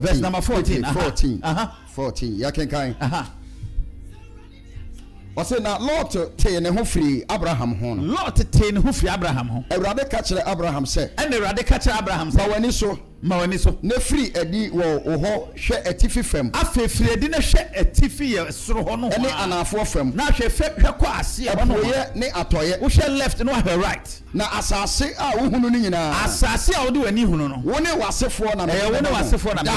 Verse number 14. 14. Ya kenkan. O say na Lot te ne ho firi Abraham ho no. Lot te ne ho firi Abraham ho. Ewurade ka kire Abraham say. And Ewurade ka kire Abraham say. Ma wani so. Ne firi edi wo ho hwe atifi fam. Afa firi edi ne hwe atifi ye soro ho no. Ene anafo fam. Na hwe kɔ ase e no. Ye ne atoye. Wo hwe left no hwe right. Na asase a wo hunu no nyina. Asase a wo de wani hunu no. Wo ne wasefo na me. Wo ne wasefo na me.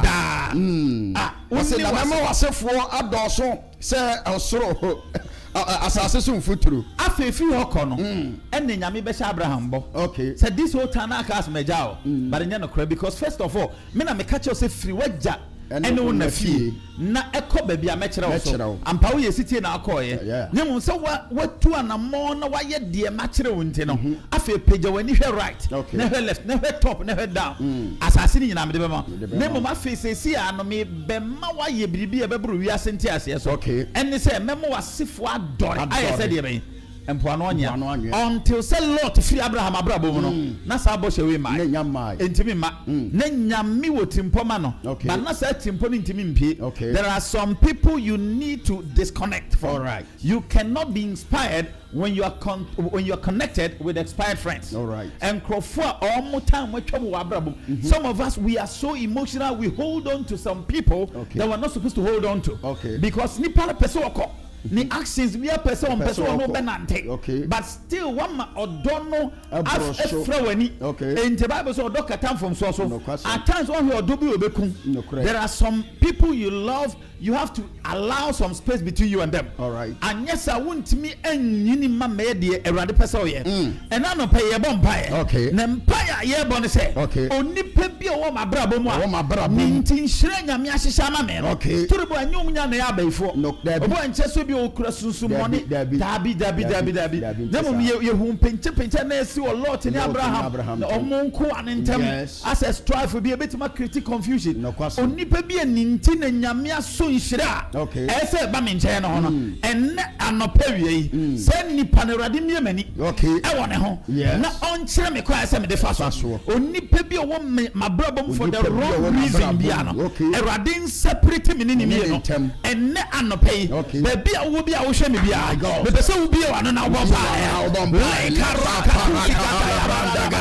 Da. Wo se na me wasefo adɔso se osoro asase so mfuturu. Afa firi ho kɔ no. Ene nyame be sha Abraham bo. Okay. Said this whole time na cast meja o. But nya no kra because first of all, me na me ka che say free waja ene wo na fie na ekɔ ba bia me kyerɛ wo so. Ampa wo ye sitie na akɔye. Nyemu se watu anamo na waye de ma kyerɛ wo nti no. Afa page wani hwɛ right. Na hwɛ left, na hwɛ top, na hwɛ down. Asase ni nyina me de be ma. Na mo ma fe se si ano me be ma waye biribi e be bro wi asenti ase so. Ene se memo wasefo adɔre aye se de be empoano anya until say Lot free Abraham abrabo no na sa bo hwe we mai entimi ma na nyame wo timpo ma no but na sa timpo no ntimi mpie. There are some people you need to disconnect from. All right. You cannot be inspired when you are connected with expired friends. All right. And crofo all more time we trouble abrabo. Some of us, we are so emotional, we hold on to some people that we're not supposed to hold on to. Because ni para person oko ni actions we are person no benante. But still one ma odono afrewani. In the Bible so odo katam from so at times one who odo bi obekum. There are some people you love, you have to allow some space between you and them. All right. And yes, I want me enyini ma me de erade person ye. And I no pay ye bon pay. Na empire ye bon say. Onipa bi o ma brabo mu a. Nintin hire nyame ahyehya ma me no. Turubo anyum nya na ya baifo. Obo enche so bi okura sunsun money. Dabi. Nemo ye hu penche na esi o Lot ni Abraham. Na omonko anentem. As a strife bi ebetima create confusion. Onipa bi nintin na nyame aso nhira. Ese ba me nche no ho no. Enne anopa wie. Se nipa na Awurade mi mani. E won ne ho. Na onkyere me kwa ese me de fa so. Onipa bi o wo mabrabom for the wrong reason bia no. Awurade separate me ni mi no. Enne anopa yi. Ba bia wo bia wo hwe me bia. Me pese wo bia wa no na wo ba. Like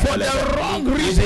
for the wrong reason.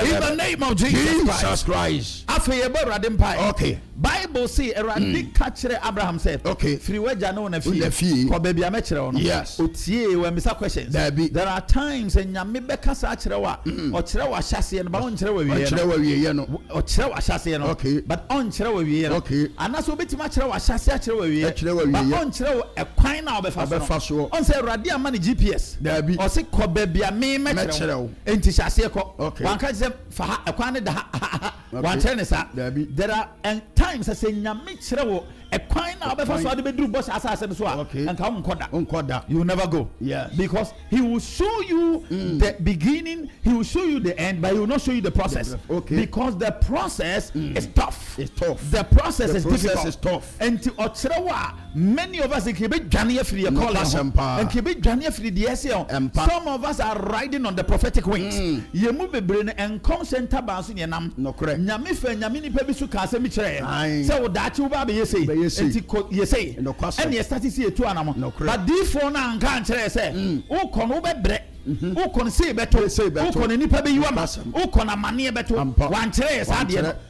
In the name of Jesus Christ. Okay. Bible say Eradi catchere Abraham said, okay, free waja no na fi ko baby amekere ono. Yes. Otie we misa questions. There are times en nyame beka sa akere wa o kere wa hyase no ba on kere wa wie. O kere wa wie no. O kere wa hyase no. Okay. But on kere wa wie no. Okay. Anaso betima kere wa hyase akere wa wie. Kere wa wie. But on kere wa ekwan na obefa so. On say Eradi ama ni GPS. O say ko baby ame mekere wo. Enti hyase ko. Wan ka say fa ekwan ne da wan kere ne sa. There are times I say nyame kere wo a coin now before so they do boss as I said so and come unkoda. You will never go. Yes. Because he will show you the beginning, he will show you the end, but he will not show you the process. Okay. Because the process is tough. It's tough. The process is difficult. Is tough. And to Ochrewa, many of us can be Jania free and can be Jania free the SEO. Some of us are riding on the prophetic wings. You move a brain and consent bounce in your nam. No correct. Nyamife nyamini pebisu kase mitre. So that you baby you say. You say. And you start to see a two animal. But this one and can't say. Oh, con over bread. Who can say better? Who can any pebble you are? Who can a money better? One trace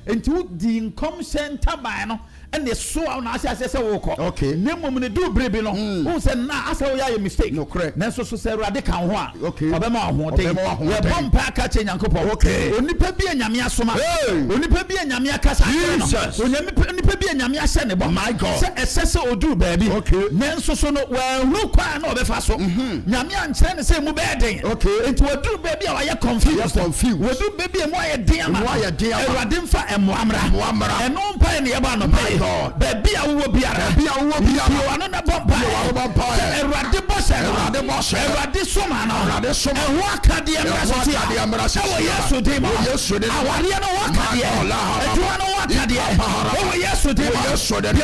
into the income center by and the so on as I say, okay, name when do bribino. Who said, nah, I say, you mistake. No correct. Neso say radical one. Okay, Obama won't take a bomb pack catching and couple. Okay, only pebi and Yamia Soma, only pebi and Yamia Casa, only pebi and Yamia Seneba. My God, a sessa or do baby. Okay, Nenso so no, well, look, I know the fast. Yamia and Sen say Mubeding. Okay, into a do baby, I am confused. We do baby and why a dear, Radimfa and Muamra, and no pioneer about baby, I will be a another vampire. A radibus, a radisumana, and walk at the Ambrasi. Yes, to them. Yes, to them. I want to walk at the end. I want to walk at the end. Oh, yes, to them. Yes, to them.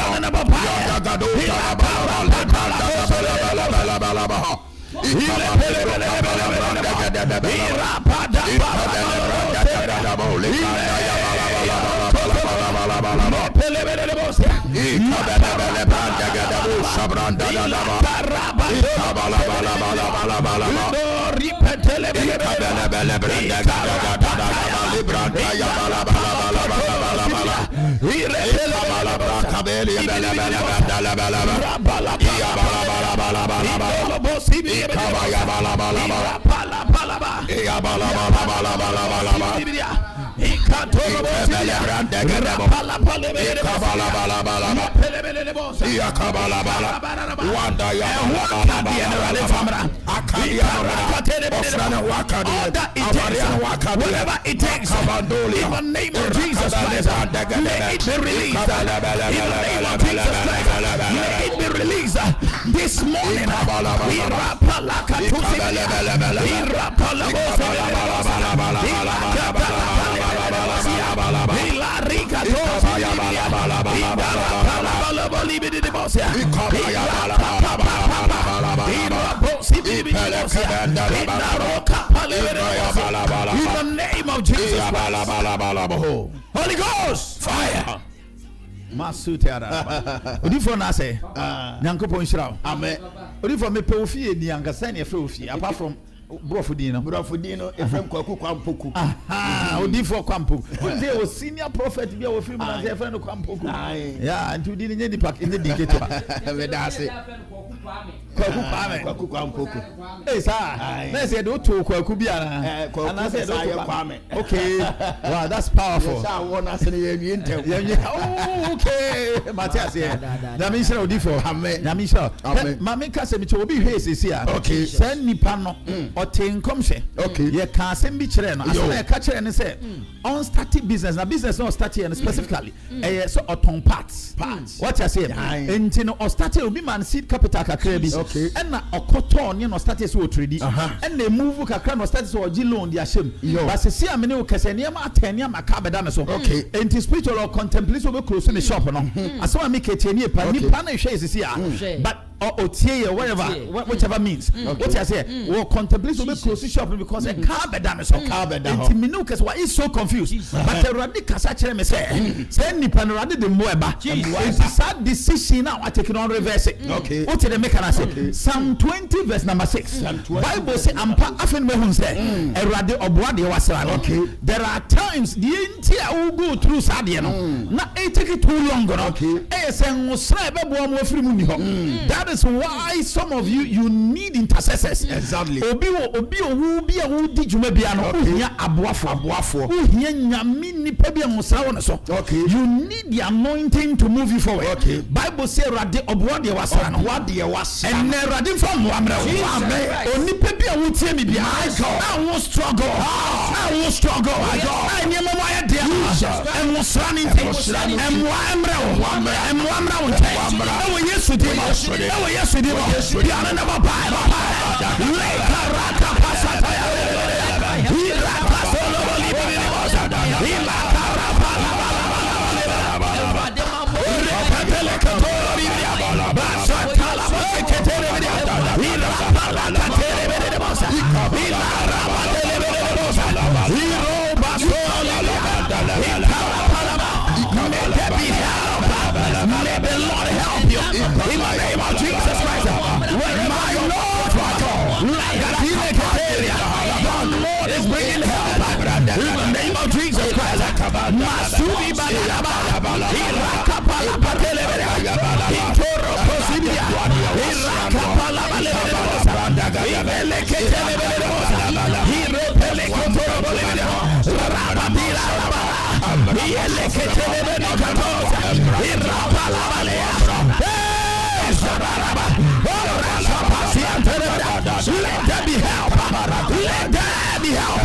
Whatever it takes, in the name of Jesus Christ, let it be released. In the name of Jesus Christ, let it be released this morning. In the name of Jesus Christ. Holy Ghost, fire. Masutera. Odifo na say, Nyankopon shira. Amen. Odifo me pe ofie ni ankasa na efe ofie apart from Brofudino, Efrem Kwaku Kwampoku. Ah, Odifo Kwampoku. Who say was senior prophet be our film na say Efrem Kwampoku. Yeah, and you didn't need the pack in the dictator. We da say. Kwaku Kwampoku. Hey sir, let's say do to Kwaku bia na. And I said Kwame. Okay. Wow, that's powerful. Oh, okay. Matthias here. Na me share Odifo. Amen. Na me share. Mama ka se me cho obi hwe sesi a. Okay. Send nipa no. Otin komse. Okay. Ye ka asem bi kire no. Asem ye ka kire ne say on starting business. Na business no start here specifically. So oton parts. What you say? Enti no o start obi man seed capital kakra bi. Okay. And na okoto ne no start so trade. And they move kakra no start so oji loan dia shem. But se see amene o kese ne ma atani amaka beda ne so. Okay. Enti spiritual or contemplate so be close in the shop no. Asem ameke tani pa ni pa na hwe sisi a. But or tie whatever whichever means. What you say? Or contemplate so be close shop because a car beda ne so. Enti minu kese why is so confused. But the radical kasa me say nipa no radi the moeba. It's sad decision now I take it on reverse it. Okay. What the make can say? Psalm 20 verse number 6. Bible say ampa afen me hun say erade oboa de wasra. Okay. There are times the entire will go through sadie no. Na it take it too long no. Okay. Eh say ngosra be bo mo afiri mu ni ho. That is why some of you need intercessors. Exactly. Obi owu bi a wo di djuma bia no. Ohia aboafo. Ohia nyame nipa bia ngosra won so. Okay. You need the anointing to move you forward. Okay. Bible say rade oboa de wasra no. Wa de wasra. And rade from amra. Amen. Oni pe bi a wotie me bia I won't struggle I won't struggle I near my wife there and was running things and one yesterday May the Lord help you in the name of Jesus Christ. My Lord, the Lord is bringing help in the name of Jesus Christ. Masudi Balaba, Irakapala Patelebera, Itoro Posibia, Irakapala Balebera, Ibeleketelebera, Iropelekotoro, Rababila, Ieleketelebera, Irapala Balea, let there be help. Let there be help.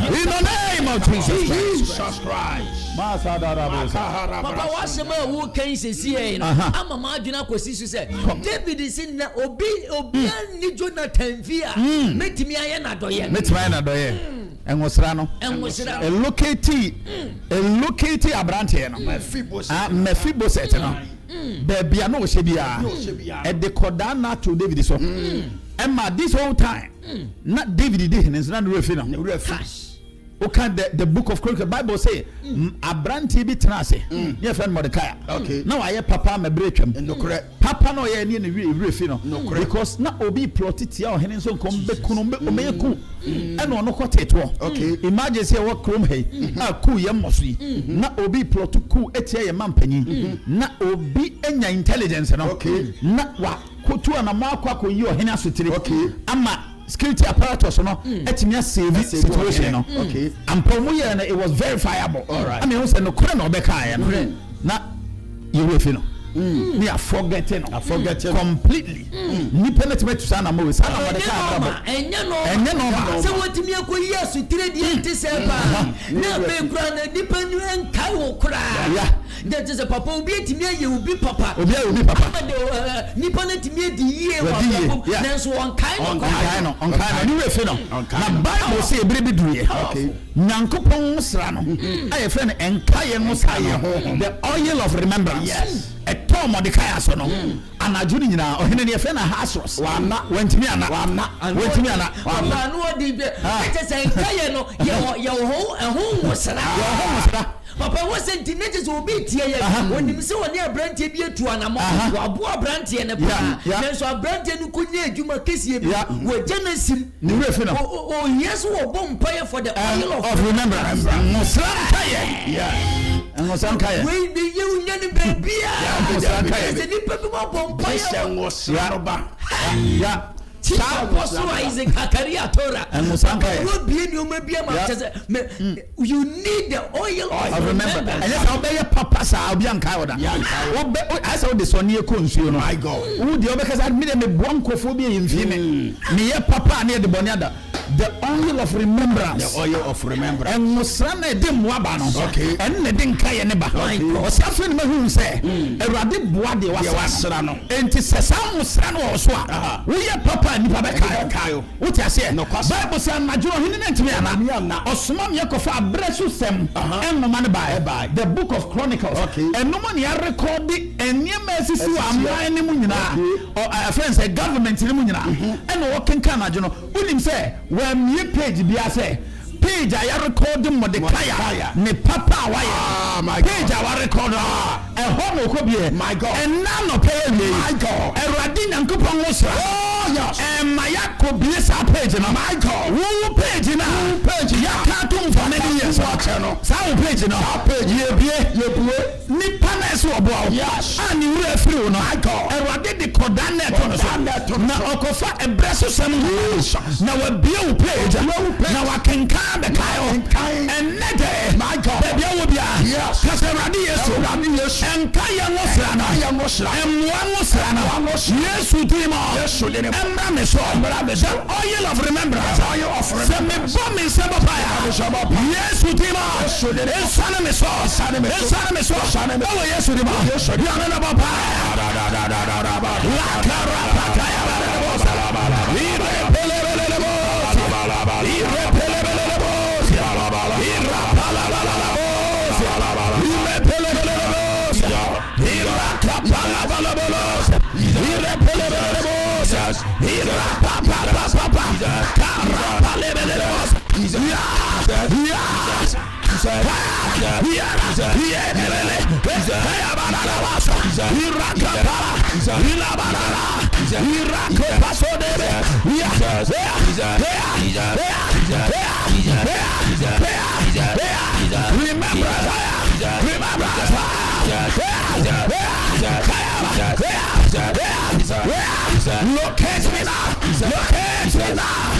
In the name of Jesus Christ. Papa wasema who can say I'm a marginal question say David is in na obi ni Jonathan via metimi aye na doye Engosra no locate abrante no Mephibosheth no bebia no hye e de koda na to David so Emma this whole time not David did his na refi no okay, the book of Karikari Bible say Abranti bi tenase your friend Mordecai okay now I papa me bretwam no correct papa no ye ne refi no because na obi plot it ya ohene so kom be kunu be omeku e no no koteto okay imagine say what chrome hey ku ye moso na obi plot ku etia ye mampanyi na obi enya intelligence no okay na wa kotu na makwa yi ohene asotire okay ama security apparatus no etimia save situation no okay and promoye na it was verifiable all right I mean who say no kore no obeka na you refi no me I forget completely ni penetration sana mo sana mo de ka enye no se wotimi akoyi asutire die nti se ba na be kura na dipa nu enkai wo kura that is a papa obi etimi aye obi papa nipa na timi edi yie wo na so onkai no ni refi no na Bible say ebere bi duye okay nyankopon sra no aye friend enkai no saye the oil of remembrance yes Tom Mordecai so no anaju ni nyina ohene ne fe na Hasros wana wantimi ana no odi be say enkai no ye ho wosra Papa wasn't teenagers will be here when you saw near Branty be to an amount of Branty and a plan. So a Branty who could near Juma Kissi were Genesis. Oh, yes, or bonfire for the oil of remembrance. And was unkaya. Wait, the union baby. Yeah. Apostle Isaac Kakari Attorah and Musanka you need the oil of remember and that's how be papa sa obianka oda I saw the sonny konsuo no my God who the because I made me broncophobia in fine me papa near the boniada the oil of remembrance and Musana de Mwaba no okay and the dinka neba or suffering me who say erade boa de wasra no enti sesa musra no so we papa ni papa kayo what you say Bible say majo hini ntimi ana osoma me kofa abresu sem en no man by the book of Chronicles and no man ya record enyema asisi amman ni mu nyina friends say government ni mu nyina en wo kenka majo no unim say when you page bia say page I record Mordecai ne papa why my page our record no ko bie my God and none of pay my God Eradi Nyankopɔn wo sra oh yes and my yakobie sa page na my God wo page na ya ka to mfa na bi yes sa wo page na ye bie nipa na so obo yes ani wura afiri wo no my God Eradi de kodan net na okofa ebreso sem na wa bie wo page na wa kenka be kai and nede my God be bia wo bia yes kase Eradi Yesu enka ya no sra na emwa no sra na Yesu dimo emra me so oil of remembrance se me bomb in sabapaya Yesu dimo esana me so oh Yesu dimo ya na baba la karapakaya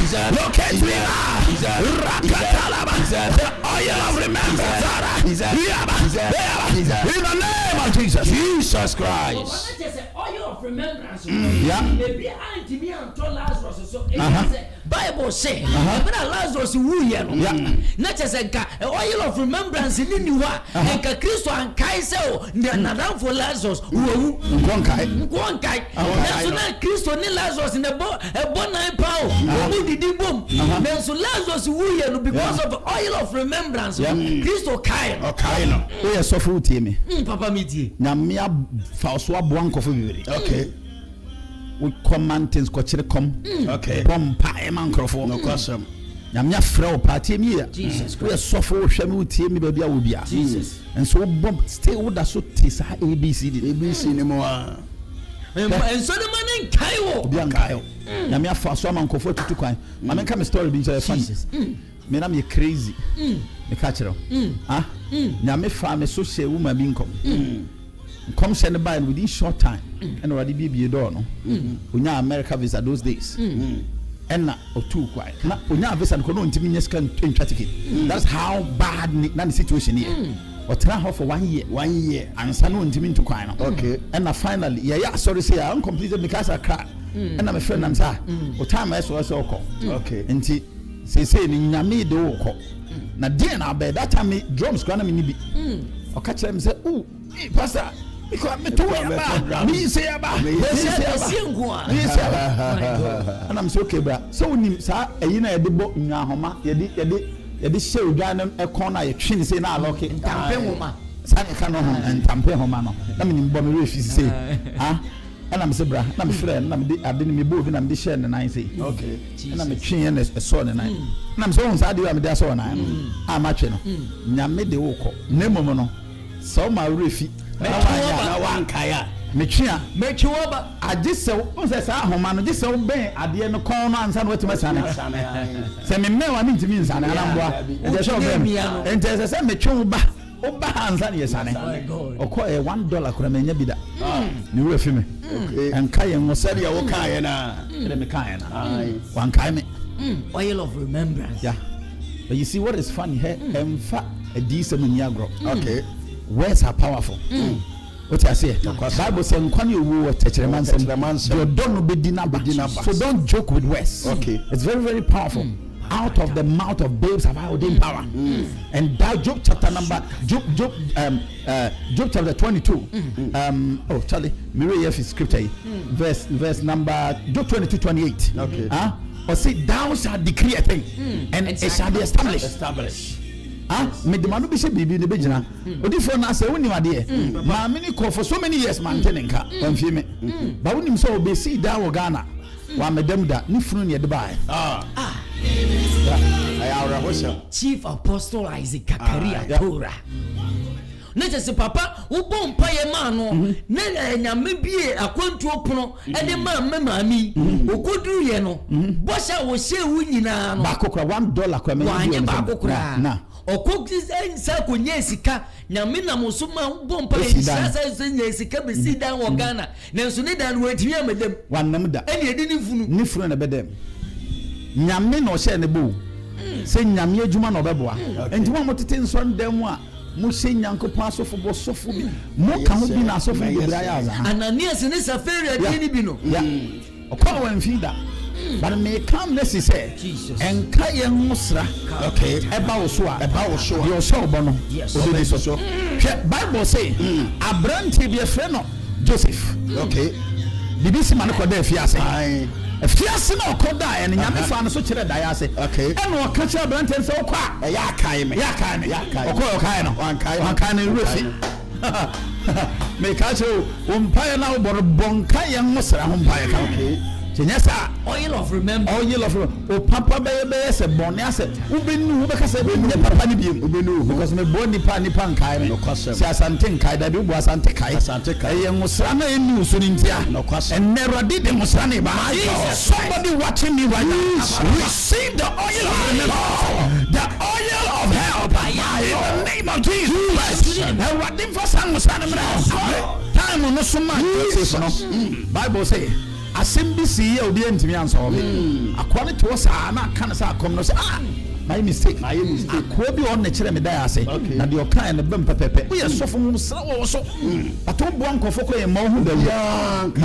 Locate me now. The oil of remembrance. In the name of Jesus Christ. Oil of remembrance. Maybe auntie me and told Lazarus so. Bible say, when Lazarus woo ye no. Not just a oil of remembrance in you are. And Christo and Kaiser, Nadam for Lazarus. One kai. So now Christo ni Lazarus in a bon nine pound. Who did boom? Then so Lazarus woo ye because of oil of remembrance. Christo Kai. No. We are so full team. Papa miti. Namia Fauswa Blanco for you. Okay. We command things come. Okay. Pompa microphone. No question. Namia Frau party me. Jesus. We are so full shamu team baby will be. Jesus. And so bomb stay with us so tis ABC anymore. And so the man in Kaiwo. Biancaio. Namia Fauswa Manco to kwan. I come a story being Jesus. Me na me crazy. Me catch it. Nyame fa me so she woman being come send by within short time and already be a door no unya America visa those days and na or two quite na unya visa no ntimi nya scan ticket. That's how bad the situation here. Or try her for 1 year and san no ntimi to kwan no. Okay. And na finally sorry say I uncompleted because I cry and na my friend am say o time I so call. Okay. Nti say ni nyame de wo call na dey na be that time me drums kwana me ni bi o catch them say oh pastor because me to me say about and I'm so okay bra so nim sa eyi na ye de bo nwa homa ye de show dwan e corner ye twi ni say na lock tampe homa sa ne ka no ho tampe homa no na me nim bo me refi say and I'm say bra na me friend na me de ade ni me bo bi na me de share na nine say okay and I'm twi ye na so na nine na me say on sa de wa me de so na ma twi no nyame de wo ko na momo no so ma refi na wan kaya metwia ba agise wo se sa ahoma no gise wo ben ade no kon no ansa no wetima sane se me mewa ni ntimi nsane anamboa e je ben ente se metwe ba ansa ne sane okọ $1 kura menya bida ni wo afi me enka ye ngo sare ya wo kaya na ele me kaya na wan kaya me oil of remembrance. Yeah, but you see what is funny here emfa a decent nyagro. Okay, words are powerful. What I say, Bible says, so don't joke with words. Okay, it's very, very powerful. Out of the mouth of babes have I ordained power. And that Job chapter number Job chapter 22. Oh Charlie, mirror here is scripture. Verse number Job 22:28. Okay. Or say thou shalt decree a thing, and it shall be established. Me the manu be say bibi ne begina odi for na say woni wade ma me ni call for so many years man tenenka amfie me ba woni so obe see da wo Ghana wa medam da ni funu ne de bai Chief Apostle Isaac Karikari Attorah. na just papa wo bom pa ye ma no na nyame bie akwantu opono e de ma mami okoduru ye no bosha wo she wu nyina no ba kokora $1 kwa me ba kokora na okokis ensa konye sika nyame na musuma bom pa ye sasa nye sika be sidan wo Ghana na nso ne dan wo atimi amadam wanam da ene edi ni funu na bedem nyame no she ne bo se nyame adwuma no beboa enti mo motete nso ndam a mo se nyankopon asofo bo sofo bi mo ka ho bi na asofo bi bra ya za Ananias ne Safira di ni bi no ya okwa wan fida but me come let's say enka ye musra okay eba wo so yo so bo no obi so Bible say Abraham bi efre no Joseph okay bibisi man ko da fiase fiase na okoda en nyame fa no so kire da ya se okay eno o ka kire Abraham se okwa ya kai me okwa kai no wan kai no refi me ka che o mpaye na wo bonka ye musra ho mpaye ka okay Nyesa oil of remember o papa be se bone ase ubenu be kase be ni papa ni biem ubenu because me bo ni pa nkai no si asante nkai da bi bu asante kai ye ngusra na enu so ni ntia and never did the ngusra ne ba somebody watching me right now receive the oil of remember the oil of help in the name of Jesus and what them for sang ngusra na time no so man Bible say assembly see obi entimi anso be akwani to sa na kan sa kom no say my mistake akwa bi on na kire me da ase na de okan na bem pepepe we sofo mu sra wo so ato bo ankofo ko ye ma hu da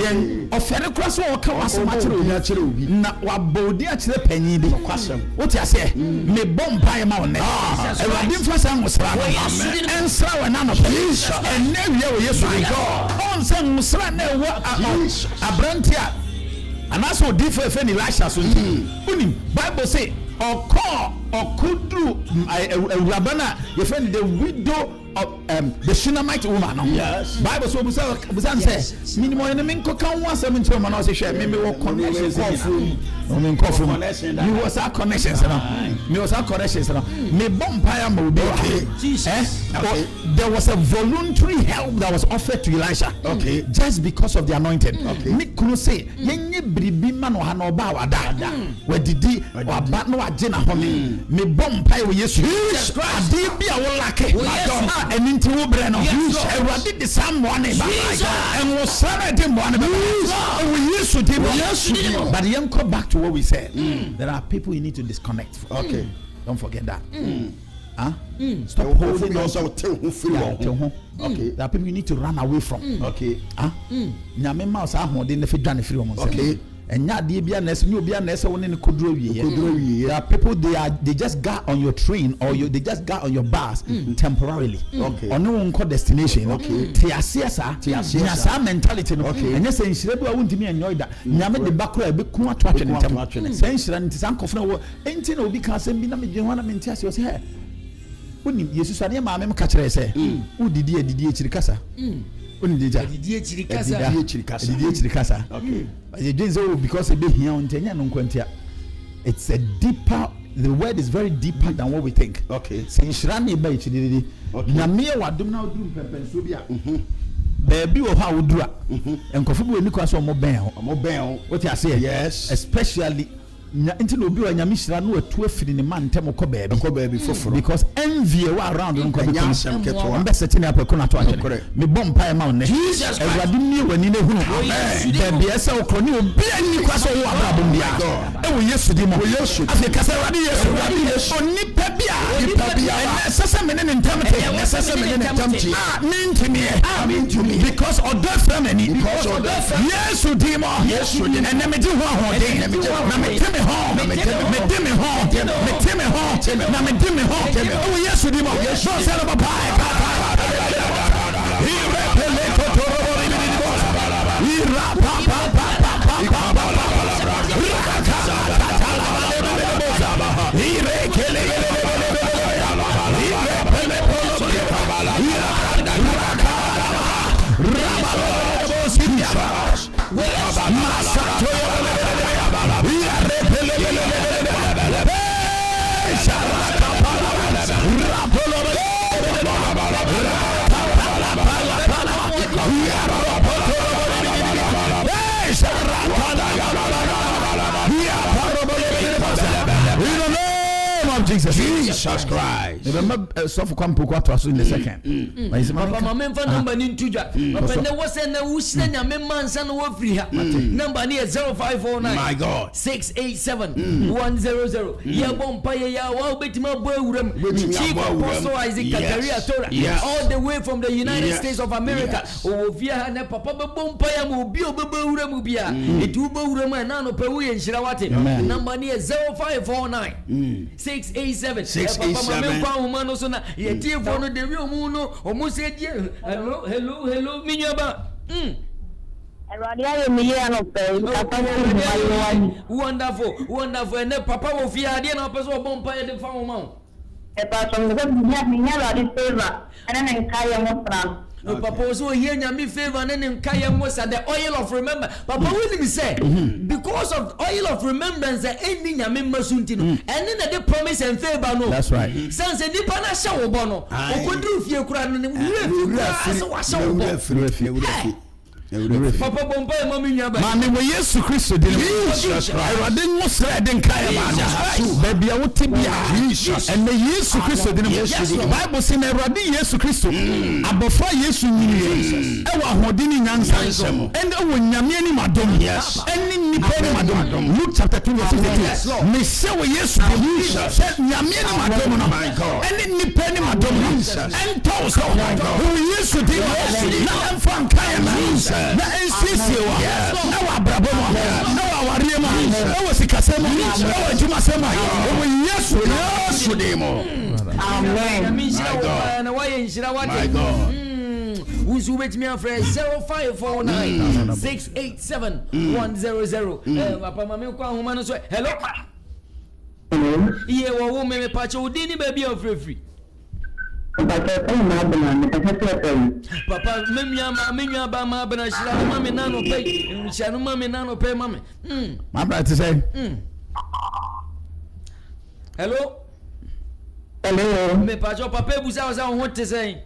yen ofere cross wo ka wasema kire obi na wabodi a kire panyin bi kwasem wo ti ase me bomba ye ma won e wadi mfa sa musra en sra we na no en na wie wo yesu on se musra na wo abrantia anaso different Elisha so unim Bible say okudru urabana your friend the widow of the Shunammite woman no yes Bible so busan say minimum enemy ko kan wa sam ntiro ma na say hwe me wo connections you was our connections me was our connections me bompire ma obi there was a voluntary help that was offered to Elisha okay just because of the anointing me kunu say yenye bribi ma no ha na oba wada wadidi waba no agye na ho me bompire we Yesu ade bi a wo lake eninti wo bre no ewade de someone ba and was sanity one we Yesu di but yen come back to what we said there are people you need to disconnect from. Okay don't forget that stop holding yourself okay there are people you need to run away from okay nyame ma sa ahode na fe dwane free wo okay enya de bia na se obi na se woni ne koduro wie there are people they just got on your train or they just got on your bus temporarily okay ono wonko destination okay tiasiasa sa mentality no enya se nhire bi a wontimi enjoy da nyame de bakura be ku ato atwene tem se nhire nti san kofna wo enti na obi ka asem bi na me dwen ho na me ntiase wo se he woni yesu sane ma me ka kire se udidi ekiri kasa didi echiri kasa okay because it be here on tenya no kwantia it's a deeper the word is very deeper than what we think okay say nhira na ba echiri na me wadom na odum pempenso bi a baby wo ha wodura enkofo bi onikwa so mo ben what you say yes especially nti no obi wa nyame hira no atu afiri ne man ntem ko baabi foforo because envy wa around no ko be nyamsem keto am be setting up ko na to atwene me bom pae ma wonne awurade ni wani ne hunu baby esa wo kroni obi ani kwa so wo abrabom bia e wo Yesu di mo afi kasa awurade Yesu oni pabia sasa mene ne ntamte sasa mene ne ntamti mintimi because of the family Yesu di mo ene me di ho na me teme home me dime home oh Yesu di mo so say no papa he repele to he rapa he rekele Jesus Christ. Remember, so for come poco to us in the second. Papa, my men for number in Tuja. Papa, there was a Wushan, a man, son of free. Number near 0549. My God. 687 100. Ya Bompire, ya well, bet my boy, Chief Apostle Isaac Katakyie Attorah, all the way from the United States of America. Oh, via and Papa Bompire Mobile Mubia. It will be Nano Peru and Shirawati. Number near 0549 687 687. Ye dear one of the real moon, almost said, hello, Minyaba. Wonderful. And then Papa will fear the opposite of Bompire the farm mount. A person who has favor and then Kaya no, Papa, so here Yami favor and then Kaya was at the oil of remembrance. Papa, what me say? Because of oil of remembrance, the ending Yami Masuntino, and then the promise and favor. No, that's right. Sans a dipana shower bono. I could do fear crown and Papa Bompire, Mammy, we yes to Christo, I didn't most didn't Kaya, baby, I would tip Jesus, and the yes to Christo didn't Bible say, never did yes to Christo, above 5 years to me, our Hodini Nansa, and when Yamini Madam, yes, and in Madam, Luke chapter 2, verse 52, may say yes to Jesus, Yamini Madam, my God, and in the penny Madam, and Toast, who used to do it, from Kaya. Na NCC wa na wa brabo na wa warema na wa sikasema na wa juma sema o Yesu demo. Amen. My God. Who's with me for 0549 687 100. Papa mami kwa humano so hello. Iye wa wo me pacha udini baby of free. Papa, Menya ba ma bana shira mama nano pay, shanu mama nano pay mama. My brother to say. Hello. Me pacho papa buza waza want to say.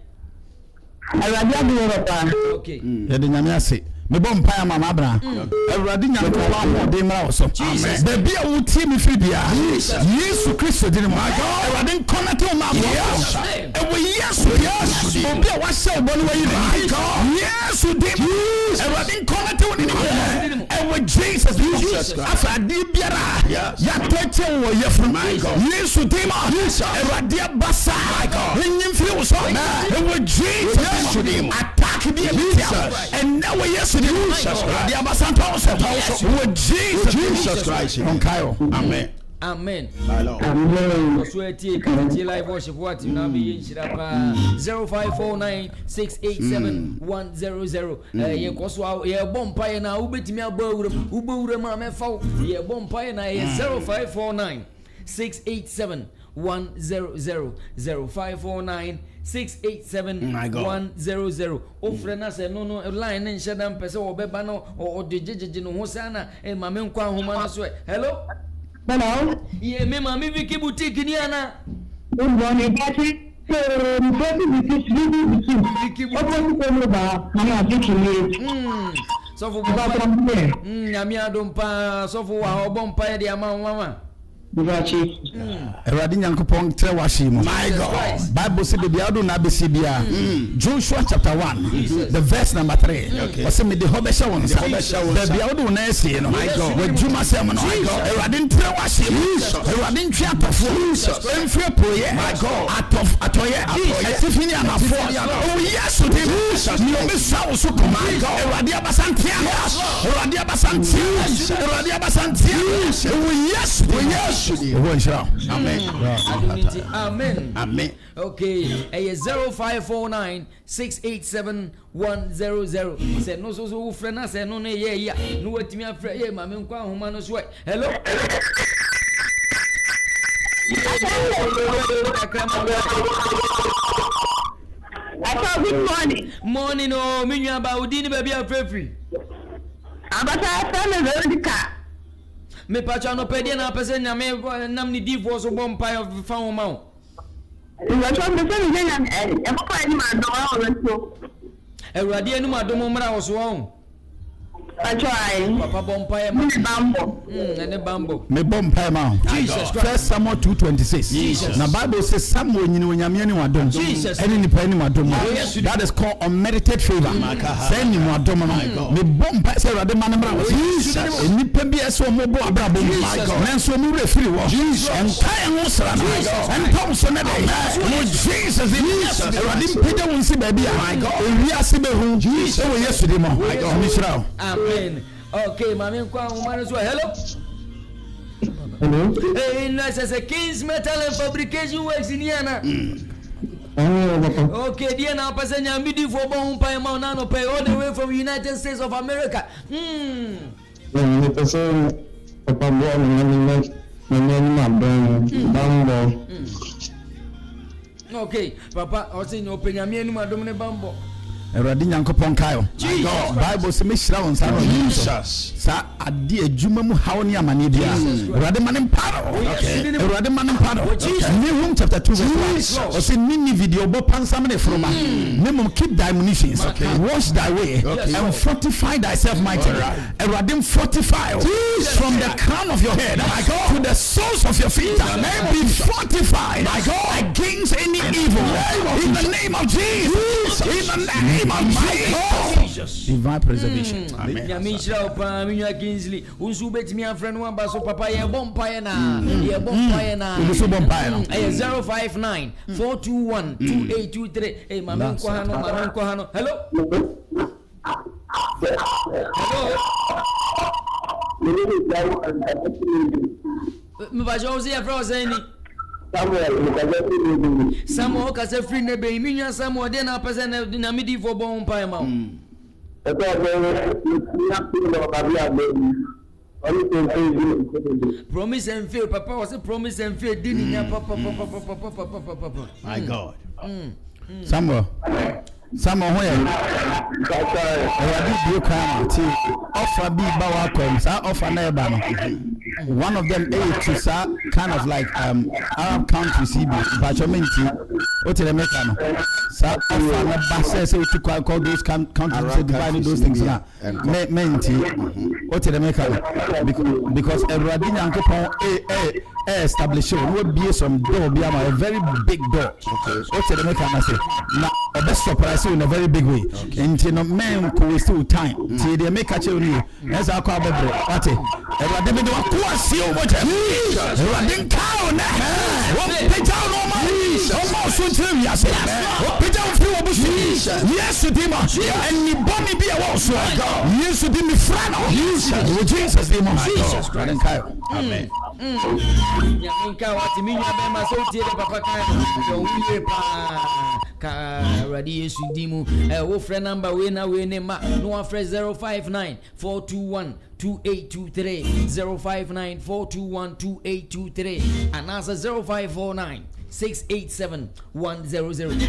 Okay. Ya de nyame ase. Me bom pa mama bra. Awurade nyame ko wa de mra so. Amen. Be bia wo tie me fi bia. Yesu Kristo di mo. Awurade nkona te ma mo. E wo Yesu. Obi a wa se oboni wa yi. Yesu di. Awurade nkona te wo ni. E wo Jesus. Afa di biara. Ya toche wo yefru. Yesu di ma. Awurade abasa. Nyim fi wo so. E wo Jesus. Attack di biara. And now Yesu the Abasantos with Jesus Christ. Amen. Amen. Amen. Sweaty Katakyie live worship what now be in Shirapa 0549 687 100. Ye koso ye bompire na ubetimi abawura ma mefa ye bompire na ye 0549 687 100 0549 687 100. Ofrena se no line in shadam pese obeba no o de no hosana e mame nkwa homa na so. Hello. Ye me mame Viki boutique ni ana. So for nyame adompa so for wa obompa de ama mama. Eradi nyankopon tre washi mo. My God. Bible say the biado na be sibia. Joshua chapter 1 the verse number 3. O say me de hobesha won sa. The biado na ese no. My God. We juma say mo no. Eradi tre washi mo. Eradi ntwe atofo. Enfie poye. My God. Atoye. Etifini anafo. Oh yes to him. Ni obi sa so ko. My God. Eradi abasantia. Eradi abasantia. Eradi abasantia. Oh yes. Amen. Amen. Amen. Okay. 0549 687 100. Say no so friend say no yeah. No wetimi afre yeah mama nkwa homa no so. Hello. Good morning. Morning oh minwa ba udini baby afrefri. Abata family Veronica. Me pacha no pede na pese nyame nam ni divorce so bompa of fa wo ma. Wa so me se ni nyame e papa ni ma do wa o so. Ewurade enu adom mra wo so won. Attorah. Papa Bompire Bambo. And the bamboo. Me bomb pema. Jesus Christ. First Samuel 2:26. Jesus. Now Bible says Samuel nyame ni wadom. Jesus. Any ni pa ni wadom. Yes. That is called unmerited favor. Say ni wadom no. Me bomb pa say rade man mra. Jesus. Any pa bi eso mo bo abrabo. Nanso mo refiri wo. Jesus. And kai ho sra no. And Tom so na dey. No Jesus. Rade mpede won si ba bia. Ewi ase be hu. Jesus. E wo yesterday mo. Amen. Okay, mami kwa umano so hello. Hello. Hey, nice as a King's Metal and Fabrication Works in Yana. Okay, dear now person nyamidi for bon pay ma na no pay all the way from United States of America. The person Papa Bambo. Okay, Papa, I say no penyame anu madom ne bambo. Eradi nyankopon kayo. Bible say me hira won sa no Jesus. Sa ade adwuma mu hawo ne amane dia. Eradi manem paro. Eradi manem paro. Nehum chapter 2 verse 1. O say nini video bo pansam ne froma. Nemo keep thy munitions. Wash thy way and fortify thyself mightily. Eradi fortify from the crown of your head to the soles of your feet. Be fortified against any evil in the name of Jesus. In the name of Jesus. Divine preservation. Amen. Yamishra pa minya Kingsley. Unsu betimi afrenu amba so papa ye bompaye na. Ye bompaye na. Unsu bompaye na. 059 421 2823. Hey mami nko hano. Hello. Mbajo ozi ya fro zeni. Samuel ka se free ne be minya Samuel de na pese na midi for bon pa ma. Promise and fail papa was a promise and fail didn't papa. My God. Samuel where Eradi bio kan ti offer bi ba wa kom sa offer na eba no. One of them to sa kind of like Arab countries but you mean what the make no sa offer na ba say to call those countries say divide those things na menti what the make because Eradi nyankopon establish we be some door be a very big door. What the make na say na best surprise in a very big way. And no men could still time. See they make a cherry as I call bebre. What it? Eradi me do kwasi o moja. Eradi cow na. What peja no ma. Almost so tell me say. What peja fi obushi. Yes to them. And ni bombi be a was. Yes to them frano. Jesus name. Jesus Christ. Amen. Nyaminka wati minya be ma so tie papa kan. Yo wiye pa. Ka Eradi Yesu dimu. Wo friend number we na we ne ma. No one friend 059 421 2823 059 421 2823 and answer 0549 687-100.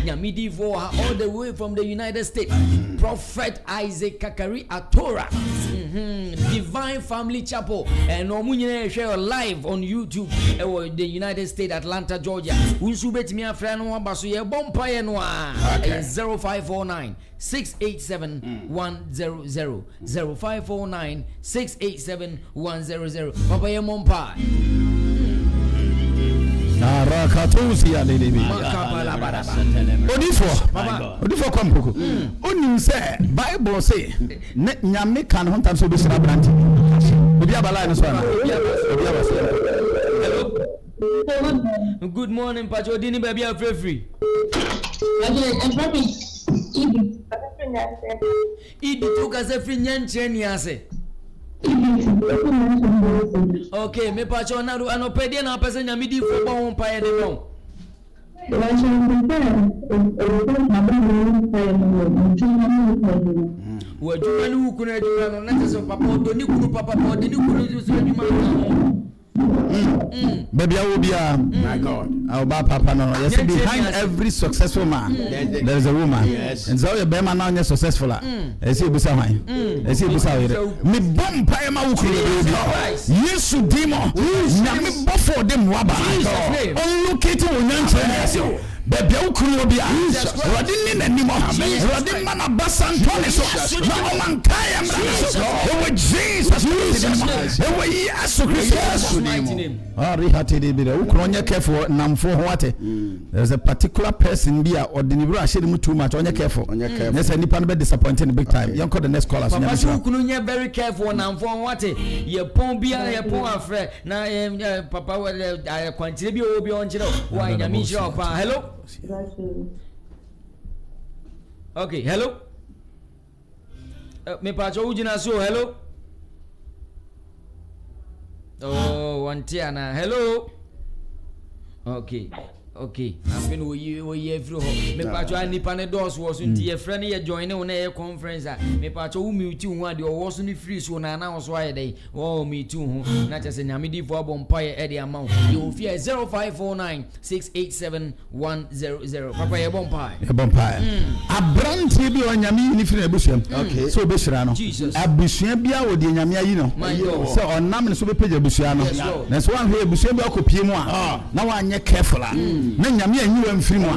Nyamidi for all the way from the United States. Prophet Isaac Kakari Attorah. Divine Family Chapel. And Omunye share live on YouTube. The United States, Atlanta, Georgia. Unsubet mi afrano basu ye bompaye noa. 0549 687-100 0549 687-100. Papa ye mompa. Narakatusi ya lelebi. Odifo kwampoko. Onim say Bible say nyame kan hontam so be sira branti. Obi abala no so na. Hello. Good morning, Pacho Dini baby free. Idi tu ka se free nyanche ni ase. Okay, me Pacho na do anopedi na pese nyamidi fo bon pa ye de bon. Wajuma ni kuna juma no na so papa odoni kunu papa odoni kunu so juma no. Baby, I will be my God. Our papa no. Yes, behind every successful man, there is a woman. Yes. And so your bema now is successful. Yes, you busa wine. Yes, you busa wine. Me bomb pay ma ukuri. Yes, demo. Na me bofo dem waba. On locate on nyanche. baby ukuru obi Awurade ni nanimo Awurade mana basantone so na omankaya mra so ewe Jesus ewe Yesu Christ name rihate de bi ukuru onye careful namfo ho ate there's a particular person bi a ordinary ahye mu too much onye careful yes nipa no be disappointed big time you call the next caller so Papa ukuru nye very careful namfo ho ate ye pon bia ye pon afre na papa kwantire bi obi onjire wa nyame nhire opa hello okay hello me pacho ujina so hello oh wantiana hello okay afin we every ho me pacho anipa ne dos was nti ye frɛ ne ye join ne wo na ye conference a me pacho wo mute hu ade wo so ne free so na na wo so aye dai wo mute hu na chese nyame di fo abompa ye e de ama wo you fear 0549687100 papa ye bompa abrantie bi o nyame ni free abusuam so obesira no abusua bia wo de nyame ayi no so onam ne so be page abusua no na so wan hwe abusua bi akopie mu a na wanye careful na nyame anyi wa mfiri mu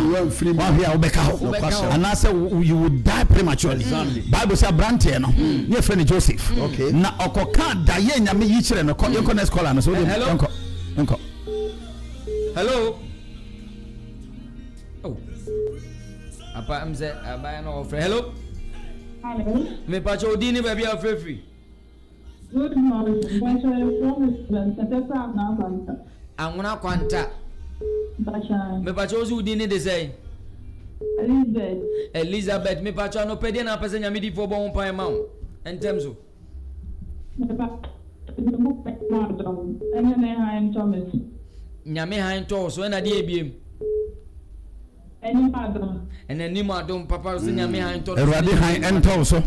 a hwe a obeka ho ana say you would die prematurely Bible say abrantie no ne frɛ ne Joseph na okoka da ye nyame yi kire no yeko next caller no so enko hello oh apa amze abaya no ofre hello me pacho odini baby afrefri good morning pacho promise tata na kwanta anwuna kwanta me pacho ozu odini de say Elizabeth me pacho no pede na pese nyame di fo bo mpa e ma wo entemzo nyame han to so na de ebiem eni madom papa so nyame han to Erade han ento so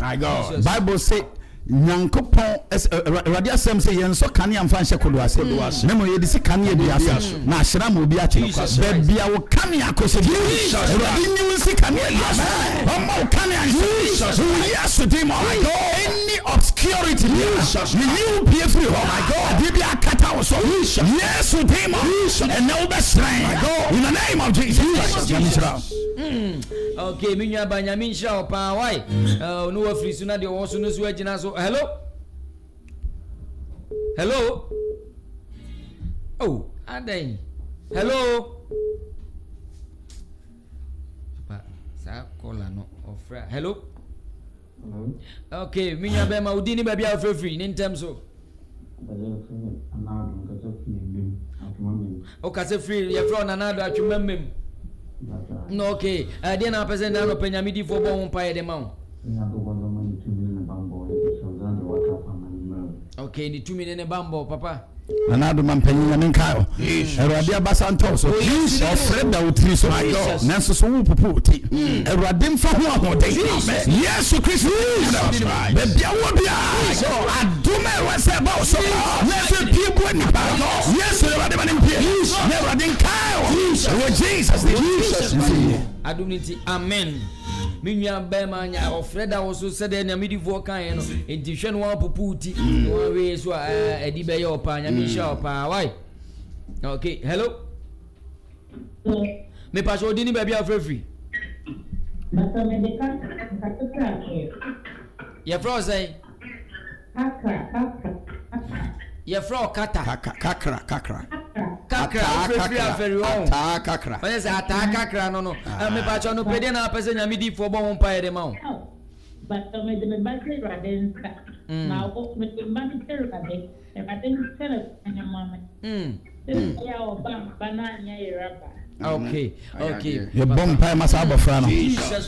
Bible say nyankopon Erade asem say yenso kane amfa nhye kodo ase na mo yedi se kane bi ase na ahyira mo bi ache bia wo kane akose bi Erade ni wo se kane bi ase omo kane anse yes to my God any obscurity you be free oh my God be akata wo so yes to him and no be strength in the name of Jesus okay minwa ba nyame nhira opa why no wa free so na de wo so no so agina so hello oh adai hello papa sa kola no ofra hello okay minwa ba ma udini ba bia free ni ntem so o ka se free ya fro na do atwemem no okay dia na person na no penya midi fo bon pa ye de ma okay ni 2 million ne bambo papa anado mampanyi nyame nkae Erade abasa nto so ofred da utri so nanso so wo popo ti Erade mfa ho ahode Yesu Kristo be bia wo bia aduma wese ba so na se piebo ni ba Yesu Erade ba ni mpie Erade nkae wo Jesus adumniti amen minwa ba ma nya ofred da wo so se de na midi vo kan no enti hwe no wa popo ti no we so edi be ye opa nya mi sha opa why okay hello me paso odini ba bia free bata me de kakra ye fro say kakra ye fro kakra very well kakra when say kakra no me paso no pede na pese nya mi di fo bo mpa ye de ma bata me de ba se radenska na o me de ba se radens e ba den sele anya mama ya o ba na nya iraba okay your bomb pie masa abofra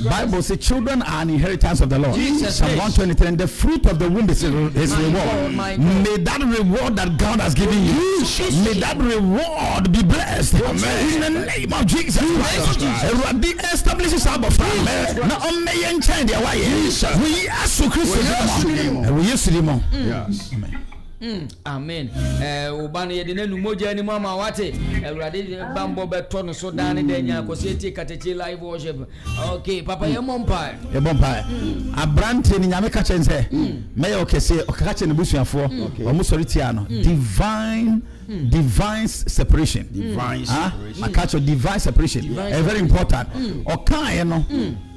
Bible says children are an inheritance of the Lord Psalm 123 and the fruit of the womb is reward may that reward that God has given you may that reward be blessed in the name of Jesus Erade establishes abofra na on me yen change their way we ask Christ we use him yes amen ubane ye de nanu moja ni mama wate Erade bambo beto no so dane de nya akoseti Katakyie live worship okay papa ye mompa abrante ni nyame ka chense me ye okese okaka che ne busuafo o mo sori tia no divine divine separation. I catch your divine separation. Very important. Or kind no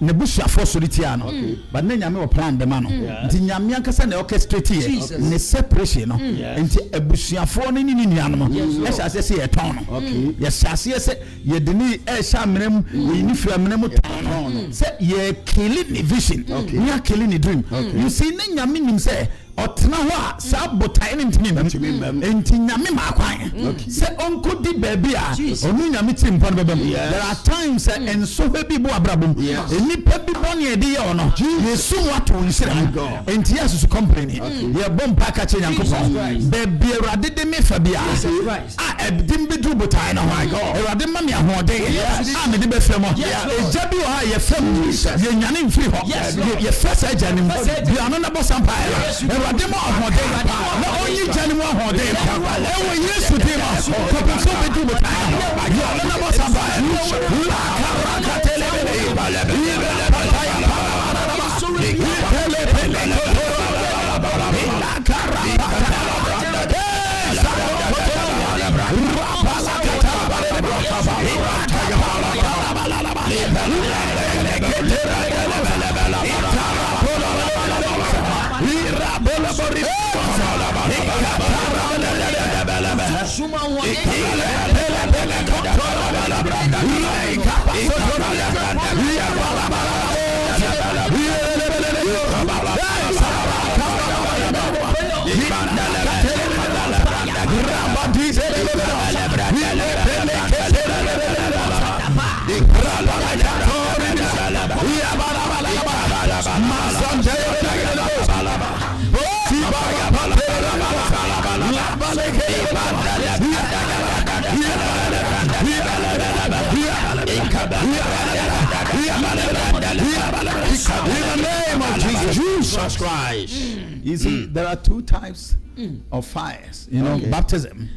ne bushia for solitiano. But then you plan the man. The Nyamianka send the orchestrate here. Ne separation no. Into a bushia for ni animal. Yes, I say a town. Yes, I say ye deni shamrem we ni faminem. Say ye killing the vision. We are killing the dream. You see, Nyaminim say. Otna wa sa botai ntimi mem enti nyame ma kwan se onko di baby a onu nyame tim pon bebem there are times and so baby bo abrabom eni baby bon ye di ye ono yesu wato nsira enti yesu complain ye bom pa ka che nyankopon baby erade de me fa bia a edim be du botai no my god erade ma me ahode a me de be fem e jabi o ha ye fem ye nyane mfiri ho ye fesa janim bia no na bo sampa Demo hode na only janimu hode ewo Yesu demo ko be so be do but yo na mo samba la karaka telebele In the name of Jesus Christ. You see, there are two types of fires. You know, baptism.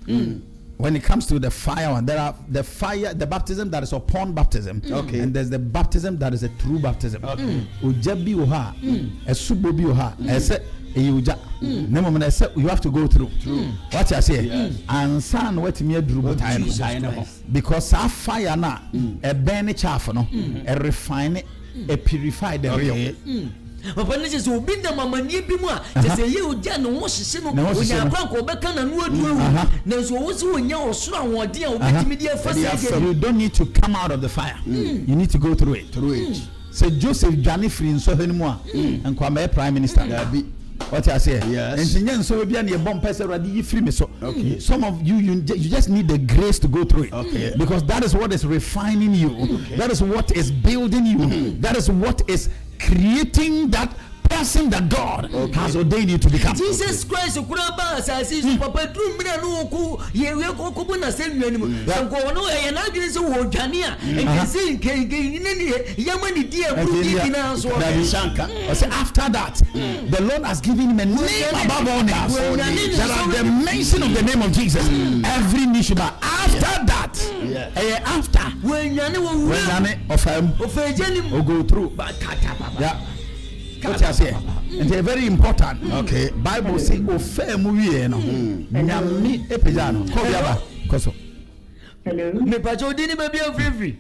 When it comes to the fire, there are the fire, the baptism that is upon baptism, and there's the baptism that is a true baptism. Ujabi uha, esubobi uha, ese eyuja. You have to go through. What I say, and son, what me do because our fire na a burn chaff no, a refine it, a purify the real. Papa ne se obi na mamanie bi mu a se ye odia no wo hihye no onya kwanko obeka na no aduru na so wo se onya osoro awode a obetimi di afase. You don't need to come out of the fire. You need to go through it. So Joseph Jani free in so henimu a enko am prime minister. What I say? Yes. And so be an bomb person already free me so. Some of you just need the grace to go through it. Because that is what is refining you. That is what is building you. That is what is creating that person that God has ordained you to become. Jesus Christ kuraba asasi so papa drum me no ku ye we ko bu na se nwanim sanko no ye na dwene se wo dwane a e se nke ni yamani die buru di na so after that the Lord has given him a name above all names. There are the mention of the name of Jesus. Every knee shall bow. After that after when of him go through. What I say? And they're very important. Bible say ofe muwie no. Nyame epejano. Ko biaba. Koso. Hello. Me pacho dini be bia free.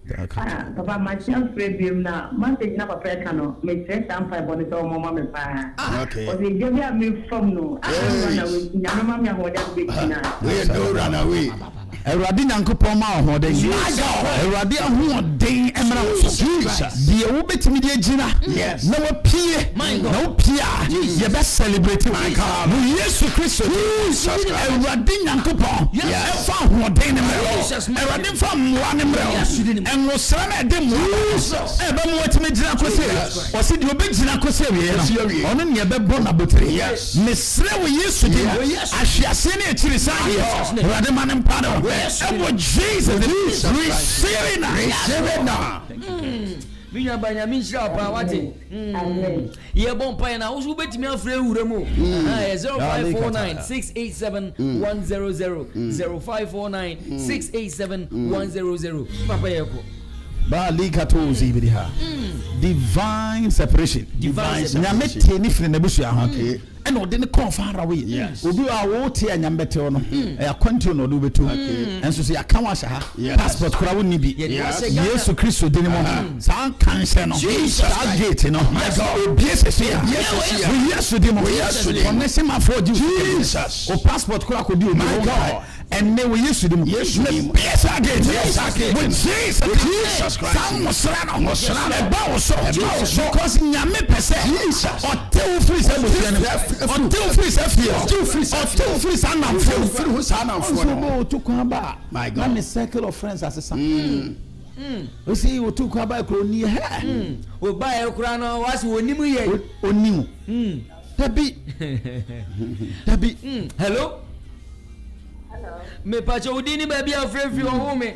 Papa my chance free na. Message na papa ka no. Me tre sampa boni so mama me pa. Okay. O dey give me from no. Nyame mama ho dey be kina. We do run away. Eradi nyankopon ma ahoden. Eradi ahoden emra Jesus. Die wo betimi die gina. Na wo pie. Na wo pia. Ye be celebrate my God. No Yesu Kristo. Eradi nyankopon. Efa ahoden emra. Eradi fa mwa emra. Enwo sra na de mwa. E be mo wetimi gina kose. O se die obe gina kose we. Ono ne be bo na botire. Mesre wo Yesu di. Ahwiase na etiri san. Eradi manem pado. And what Jesus receive it now. Minya banya minshira pa wate. Ye bon pa na wo so betimi afre wura mu. 0549 687 100 0549 687 100. Papa yeko. Divine separation. Nyame tie ni firi na busu ha. ɛna ɔde ne kɔn far away obi a wɔte anyambɛte no akwantu no do betu enso so yaka wa sha passport kora wo ni bi Yesu Kristo de ne mo san kan hye no sa gate no obi sese ya Yesu de mo ɔne se ma for Jesus o passport kora ko di o my and they will use them. Yes, again. With Jesus Christ. Because Nyame pese or two free my God. And a circle of friends as a son. We see you took about crony hair. We buy a crown or was winning me. Debbie. Hello. Me pacho udini baby afraid fi home me.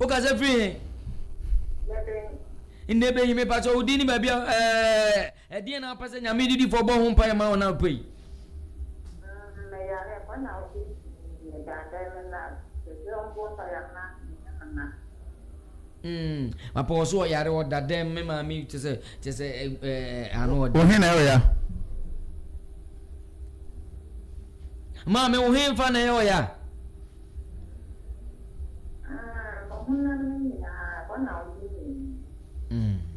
O ka se free. Inde be me pacho udini baby e die na pase nyame didi for bo ho mpa ma ona pei. Me ya re kwa na o ni da na se on bo ta ya na. Mapo so yare o da dem me ma mi te se anu o. O he na ya. Mama o hen fa na yo ya.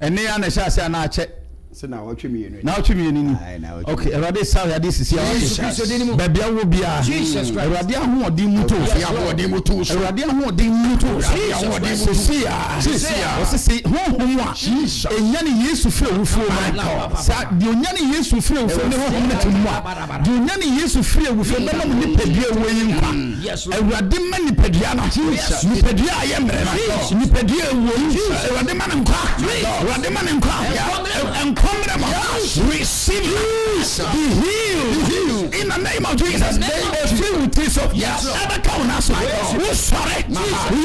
Ene ya na sha sha na ache. Se na watwe mienu. Na watwe mienu ni. Okay, Erade saw ya this is here. Baby awo bia. Jesus Christ. Erade ahoɔden mu to. Ahoɔden mu to. Erade ahoɔden mu to. Ahoɔden mu to. Osisi honhom a. Enya ne Yesu fie owufo ma. Sa de onya ne Yesu fie owufo ne honhom ne tumu a. De onya ne Yesu fie owufo be no ne padua wo yi nkwa. Erade ma ne padua no. Ne padua aye mre na. Ne padua wo yi. Erade ma ne nkwa. Erade ma ne nkwa. Receive be healed in the name of Jesus. Fill with this of ever count us. Who sorry?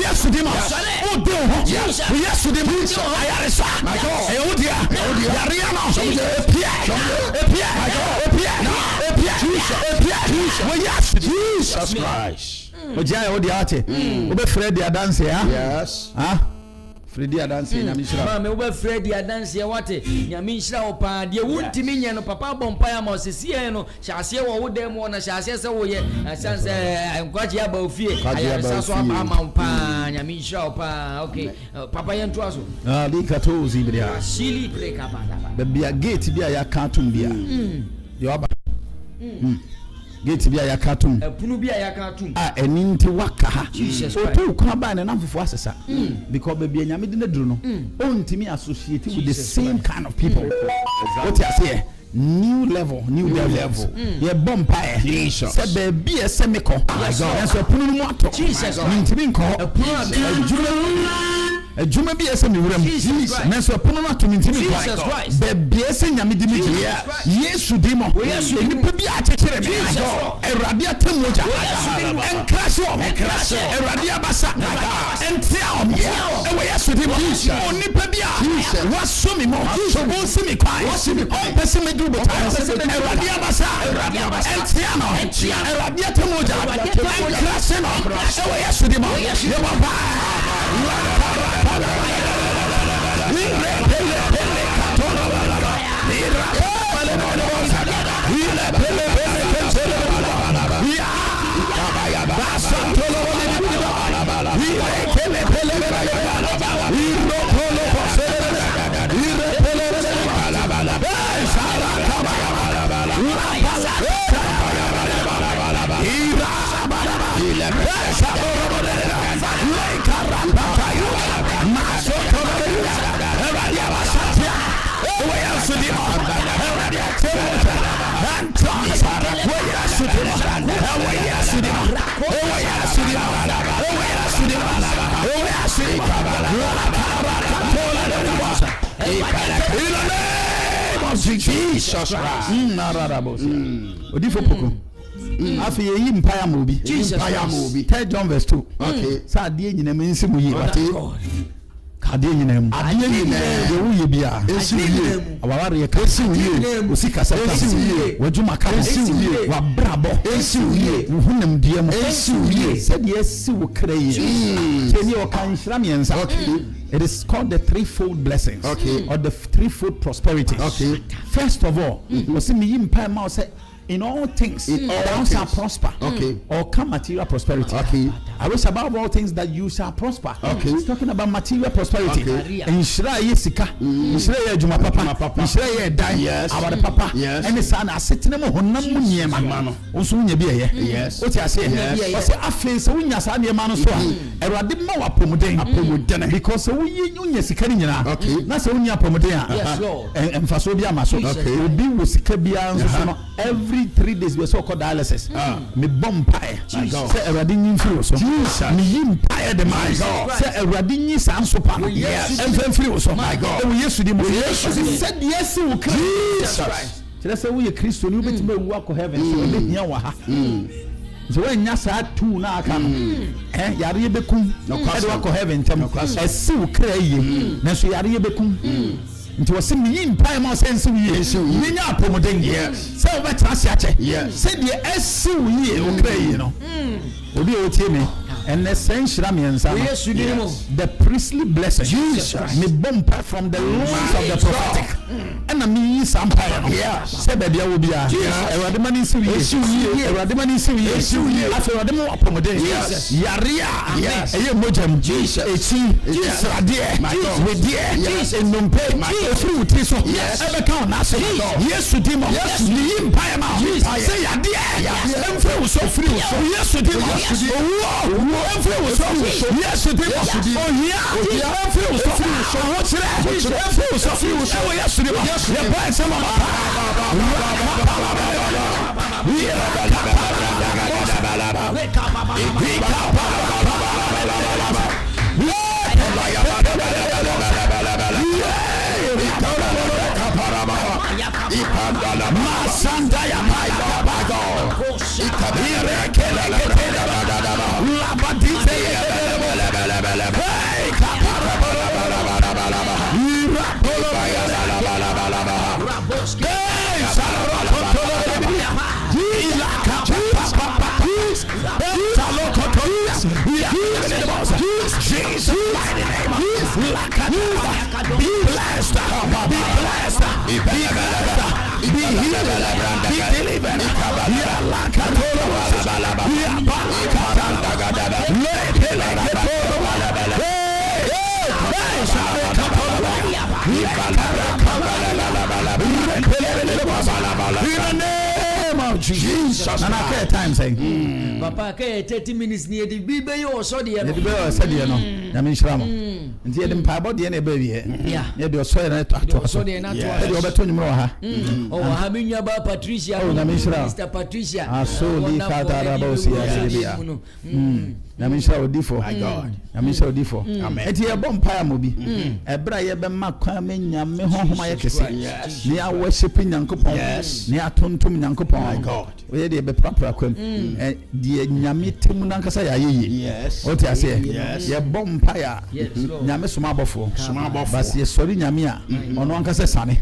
Yes, to them. Who do? Yes, to them. Ayarisa. Eodia. Yariano. Jesus Christ. Ojia Eodia ate. Obe Fred ya dance ya. Yes. Freddy Adansi nyame hira. Ma me wo Freddy Adansi e wate nyame hira o pa de wuntimi nye no papa bompa ya ma osisi no hyase wo wo dem wo na hyase se wo ye asanse enkwaje aba ofie ayarisa so aba ma mpa nyame hira o pa okay papa ye nto aso likato zibria shili preka bada bia gate bia ya kantum bia yo aba gate bia ya katum epunu bia ya katum eni nti waka ha Jesus Christ o to kwa ba ne namfofo asesa because bia nyame de naduru no on timi associate with the same kind of people what you say new level ye bompa se be bia se meko so epunu mu ato Jesus ntimi nko epunu ejuma bi ese mi wuram nanso pono na to ntimi kwa be bi ese nyame di mi Yesu di mo ni pe bi a chekere me Erade atemoja enkrashe Erade abasa entia ewe Yesu di mo oni pe bi a waso mi mo o si mi kwa o pese me du bota Erade abasa entia no Erade atemoja enkrashe no ewe Yesu di mo ye wa ba Jesus Christ. Odifo poko. Afi ye mpaya mobi. Mpaya mobi. 3 John verse 2. Okay. Sa de nyina mensi mu yi. Kade nyina mu. Ade nyina ye wo ye bia. Esi ye. Awaware ye kasi ye. Osika sa kasi ye. Wajuma ka kasi ye. Wa brabo. Esi ye. Hunam die mo. Esi ye. Se de esi wo kra ye. Teni o kan hira miensa. It is called the threefold blessings. Okay. Or the threefold prosperity. Okay. First of all, in all things, thou shalt prosper. Okay. Or come material prosperity. Okay. I wish above all things that you shall prosper. Okay. He's talking about material prosperity. Okay. Inshira yesika, inshira ye juma papa, inshira ye dai, yes, our papa, yes, and the son asetene mo honam mu niema. Onso nya bi ye. Yes. What you say? What say afi se unya sa niema no so a. Erade ma wa apomuden because se unya sika ni nyina. Okay. Na se unya apomuden a. Yes, Lord. Emfaso bi amaso. Okay. Obi wo sika bia nso so no every 3 days we so called dialysis. Me bompae. Say erade nyi mfiri so. Me yimpae de my God. Say erade nyi san so pa. Yes. Emfiri so. My God. We yesu di mo. Yesu said yes we can. Jesus. Say say we Kristo ni obetime ewu akọ heaven so be hia wa ha. So when nya sa tu na aka no. Yare bekum. E de akọ heaven tem. Esi wo kra yie. Na so yare bekum. Nti wose me yimpa ma sense wie me nya apomuden se wo betra se ache se de esi wie wo kra yi no obi o tie me and the senshira me ensa the priestly blessing me bumper from the loins of the prophetic and me sampire se be dia wo bia erade mani si wie erade mani si wie afi erade mo apomuden yarea eye mojam echi israde we die ennompe through this one ebe kan na say yesu dimo ni empire ma say ya there emfre so free so yesu dimo emfre so yesu dimo oh yeah emfre so what say emfre so free so yesu dimo ya ba say mama Masanda ya bago ikabire kele la badite hey kapara hey saloro ila kapapa Jesus mighty name be blessed be blessed be healed be delivered in the name of Jesus. And I care time saying Papa 30 minutes near the Bible you so the Bible said you know I mean Shramo and the empire body and a baby yeah you so na to so the na to you obeto nyumro ha oh ha me ba Patricia Mr. Patricia asoli kata bosi ya na me shall odifo my God na me shall odifo amen eti e bom pa amobi ebra ye be makwa me nyame honhoma ye kese ni a worship nyankopon ni atontom nyankopon my God we dey be prapra kwam die nyame temu nankasa ya yeye o ti ase ye bom pa ya nyame soma abofo bas ye sori nyame a ono ankasa sane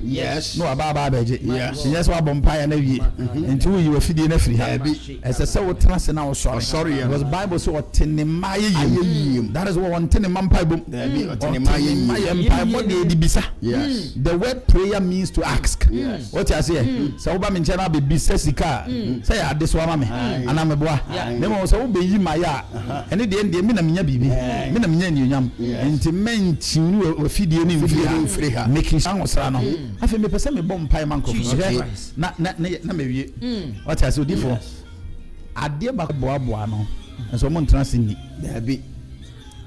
no aba beje yes wa bom pa ya na wie enti wo yi wa fidie na firi ha ese se wo trance na wo sorry because Bible say what that is what one thing in Bible. The word prayer means to ask. What you say? So Oba menchana be bisesika. Say this one and I'm a boy. Nemo so be my ya. And the end, me na minya bibi. Me na minya nyam. Enti menchi we feed you in free. Make it sound osrano. Afi me pese me bom pai manko. Na me wie. What you say diffo? Ade ba boa no. And so mon transini there be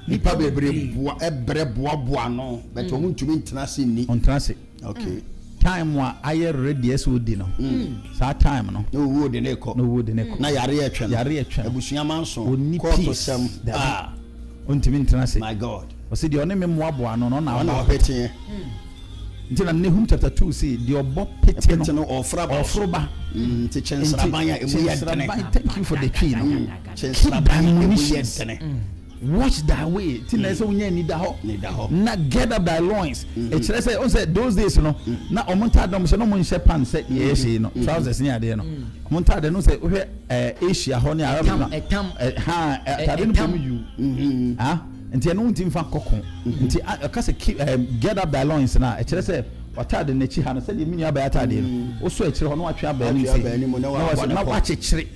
nipa bebre boa ebre boa no but o mun tumi transini on transi okay time wa aye ready as we di no sa time no wo de ne ko na yare etwe abusua manso ko to sem on tumi transi my God o se di one me moaboa no na pete nti na Nehum chapter 2 say the obo pete no ofroba nti chensrabanya emu yedene thank you for the tree no chensrabanya watch thy way till na so nya ni da ho na get up thy loins e kire say on say those days no na omonta dom se no mon she pan say yes no trousers ni ade no omonta de no say ohwe Asia ho ni Arab no ha tade no pom you nti eno nti mfa kokon nti aka se get up thy loins na e kire se watade na chi ha no se de mini aba atade no wo so e kire ho no atwe aba ni se na wa chekire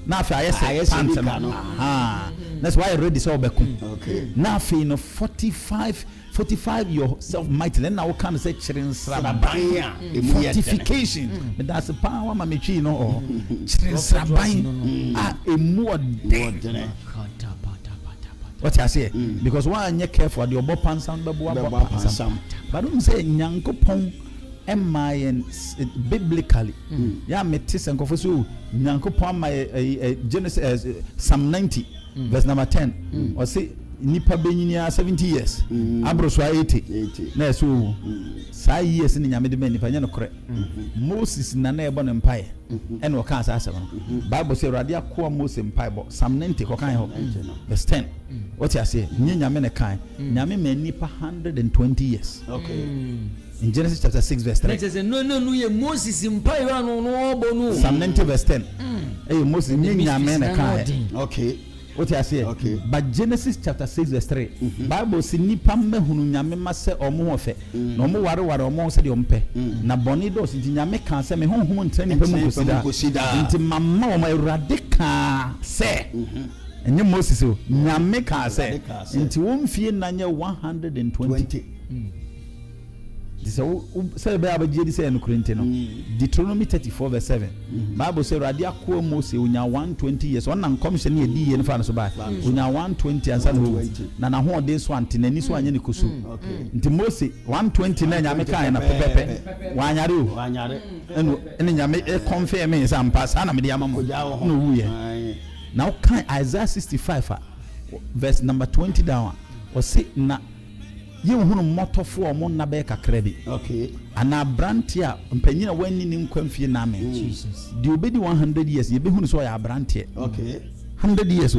na afi ayese pant no that's why ready so obeku na afi no 45 yourself mighty then now can say chirin sraban fortification but that's power ma metwi no chirin sraban emu odene what I say because one you careful the obo pansam bebo pansam but don't say nyankopon and biblically ya metis and confess nyankopon my Genesis Psalm 90 verse number 10 or say nipa benyinia 70 years abroso 80 na so saa years ni nyame de nipa nya no kore Moses na ebo ne mpae en wo kan saa no Bible say Awurade akoa Moses mpae bo Psalm 90 ko kan ho verse 10 what you say nyame ne kan nyame ma nipa 120 years in Genesis chapter 6 verse 3 no ye Moses mpae wa no obo Psalm 90 verse 10 Moses nyame ne kan what you say but Genesis chapter 6 verse 3 Bible say nipa mahunu nyame ma se omo hofe na omo ware omo se de ompe na boni do se nyame kan se me honhom ntra nipa mu kosida nti mamma o ma Awurade ka se enye Moses o nyame ka se nti wo mfie na nye 120 so say be abaje di say no kurente no Deuteronomy 34 verse 7 Bible say Awurade akoa Moses onya 120 years on na commission ye di ye no fa no so ba onya 120 ansa no na ho de so ante nani so anye ne kosu nti Moses 120 na nyame kan na pepepe wanyare ene nyame confirm me say ampa sa na me de amamo no wuye now kan Isaiah 65 verse number 20 down or say na ye hunu motofo o mo na be kakra bi ana brantia mpanyina wani ni nkwamfie na me Jesus di obedi 100 years ye be hunu so ya brantia 100 years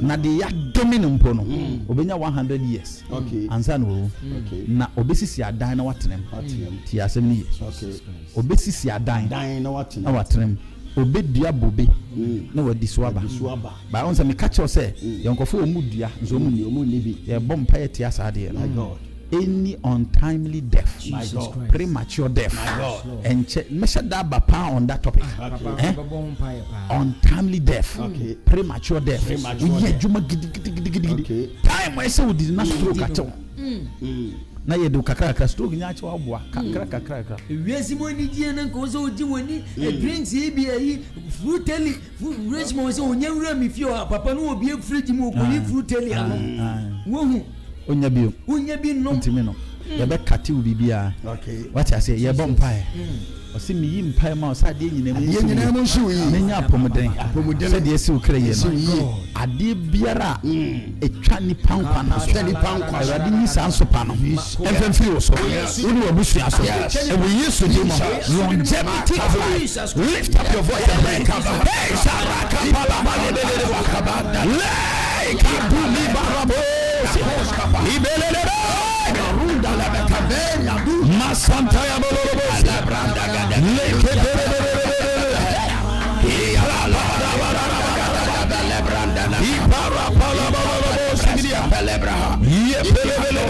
na de ya domine mpo no obenya 100 years ansa no na obesisi adan na watenem ti asem ni obesisi adan na watenem obedua bobe na wadi suaba ba on say me catch you say yonkofo omudua nso omu ni bi ye bompa ye ti asade my God any untimely death premature death and measure that bapa on that topic untimely death premature death we juma gidi time I say we did not stroke at all na ye do kakra stroke nya che waboa kakra wiesi mo ni die na ko so odi woni drinks e bi ayi fruteli rich mo so onya wura mi fie papa no obi e fridge mo ko ni fruteli ano wo hu onya bi no ntimi no ye be kate u bibia what I say ye bom pae o si mi yi mpae ma o sa de nyina mu nsu yi menya apomden se de esi ukra ye no ade biara etwa ni pankwa na so ni pankwa Awurade ni sanso pa no emfemfiri o so uni obusu aso e wo Yesu di mo longevity of life lift up your voice and pray hey saraka pala malebele wakabanda like buli barabo ibelele karunda la bekabenya masanta ya bololo la branda gada leke ya la branda na ibara pala bololo sidia pelebra ye pelebele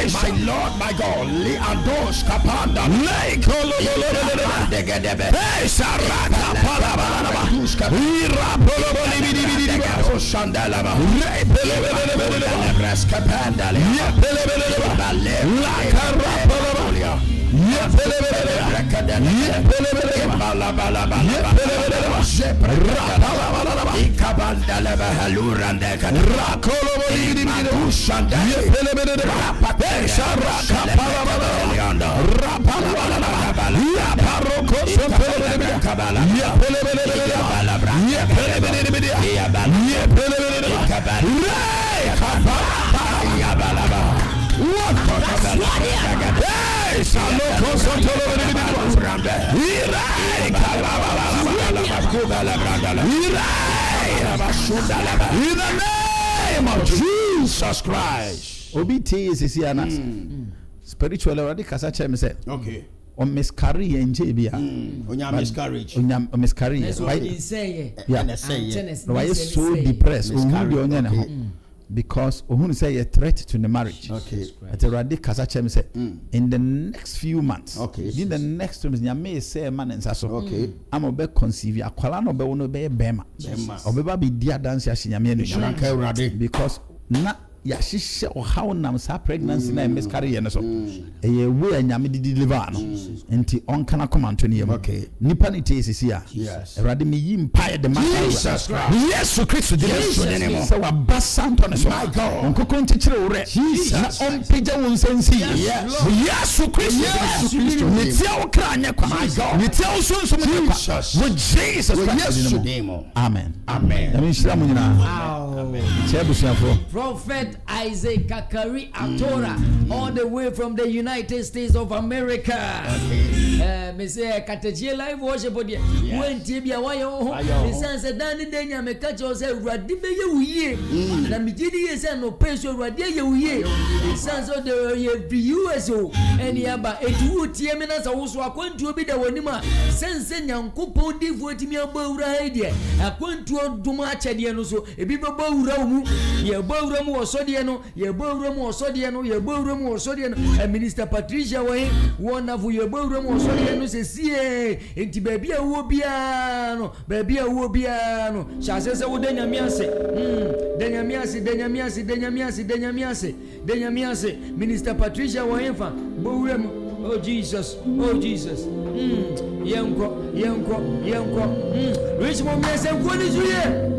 my Lord, my God, Leandos Kapanda, Lekolo, hey, Saraka, Palabala, Ira, Polo, Sandalaba, Nebraska Panda, La Carapololia, in the name of Jesus Christ. Obi is here now. Spiritual already kasa che me say. Okay. on miscarry and JBA. Miscarriage. Miscarry. Why is so depressed? Because who say a threat to the marriage. Okay. At a radical say in the next few months. Okay. In the next 2 months, you may say a man and so. Okay. I'm a bit conceive. A colano be one be bema. Or be dear dance as because not. Ya she or how nam sa pregnancy na miscarry and so e we anyame di deliver no enti on kana command to niem nipa ni tese sia erade me yi empire the man Jesus Christ deliver so wa basanto ne so on kokon tikire ore na on pija won sensi yes Christ ni tia o kra anya kwa ni tia o so so me kwa with Jesus Christ amen amen shira mu nyina amen prophet Isaac Karikari Attorah all the way from the United States of America. Mr. Katakyie live worship odi when tibia wa yo ho sense dan de nya me ka cho say urade be ye wuye na me gidi ye say no peso urade ye wuye sense of the US o eni aba etu tie me na sa wo so akwantu obi da woni ma sense nyankopon di vuoti mi abawura ha die akwantu odum a chede no so ebi babawura mu ye bawura mu osode no ye bawura mu osode no ye bawura mu osode no Minister Patricia we wona fu ye bawura mu osode no se sie enti baby a wo bia no chase se wo denyamiase denyamiase Minister Patricia we enfa bawura mu oh Jesus yenko rich mo me se ko ni zuye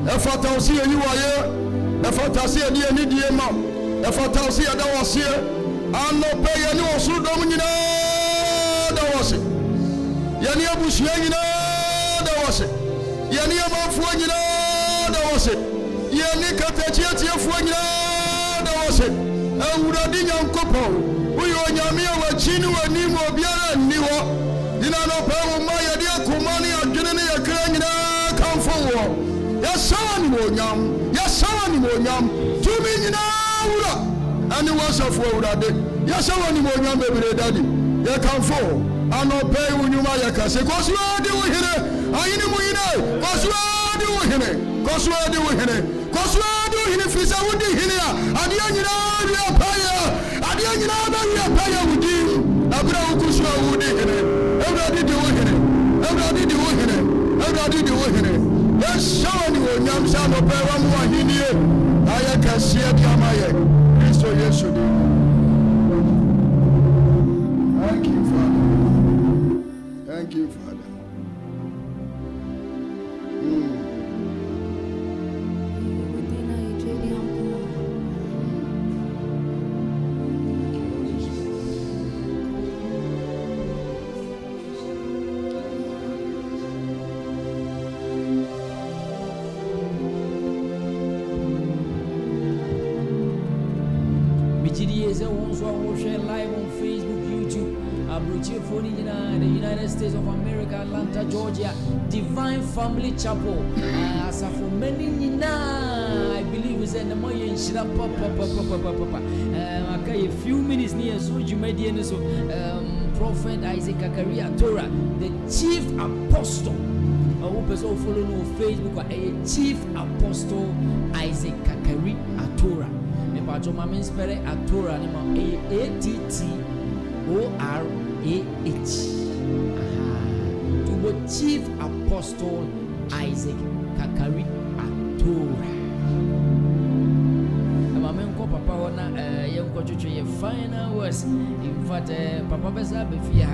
Efata si eni waye, efata si eni die ma, efata si ada wase, ano pe yeni osuru dom nyina da wase. Yeni abusuya nyina da wase. Yeni amanfo nyina da wase. Yeni Katakyie tiefo nyina da wase. Awurade Nyankopɔn, uyo nyame awachini wani mo biara ni ho. Dina no pe wo ma yede akoma ne adwene ne yakra nyina kamfo wo. Yasawani monyam tumi nyina wura ani wasafo awurade yasawani monyam bebere dadi ya kamfo anope unyuma yakase koswade wo hire ayini muyine koswade wo hire frisa wudi hire a ade nyina ria paya ade nyina ba yɛ wudi abira wukusu awudi hene Ewurade di wo hene Ewurade di wo hene Ewurade di wo hene yɛhyɛ ni wo nyam sɛ anɔpɛ wa mu ahennie ayɛ kɛseɛ bi ama yɛ Kristo Yesu di. Thank you, Father. Thank you, Father. Live on Facebook, YouTube, in the United States of America, Atlanta, Georgia, Divine Family Chapel. As for many, I believe is in the morning. A few minutes near so you made the Prophet Isaac Karikari Attorah, the chief apostle. I hope you follow on Facebook. A chief apostle Isaac Karikari Attorah. Pacho mama spell Attorah name Attorah. To the chief apostle Isaac Karikari Attorah. Mama nko papa wona ye nko twetwe ye final words. In fact papa besa be fia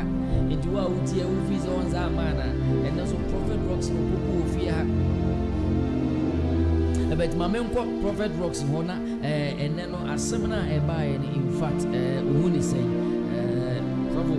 nti wa uti e ufisa onza amana and also Prophet Rocks no popo fia. But mama nko Prophet Rocks hona and then no asemna e ba in fact who ni say bravo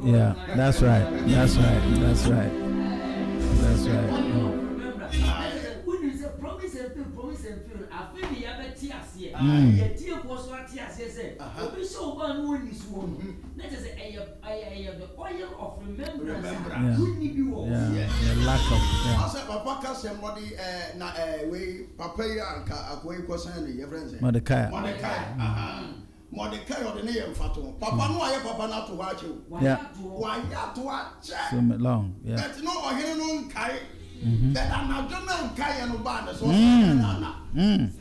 Yeah, that's right. That's right. That's right. That's right. When you say promise and feel, I feel the other tears here. The tear was what tears said. We show one who is one. That is the oil of remembrance. Yeah, lack of. I said, Papa, somebody, we, Papa, Mordecai. Mordecai or the name Fato. Papa no aye papa na to watch you. Yeah. Why ya to watch? So long. Yeah. But no here no kai. But I'm not going to carry no band. So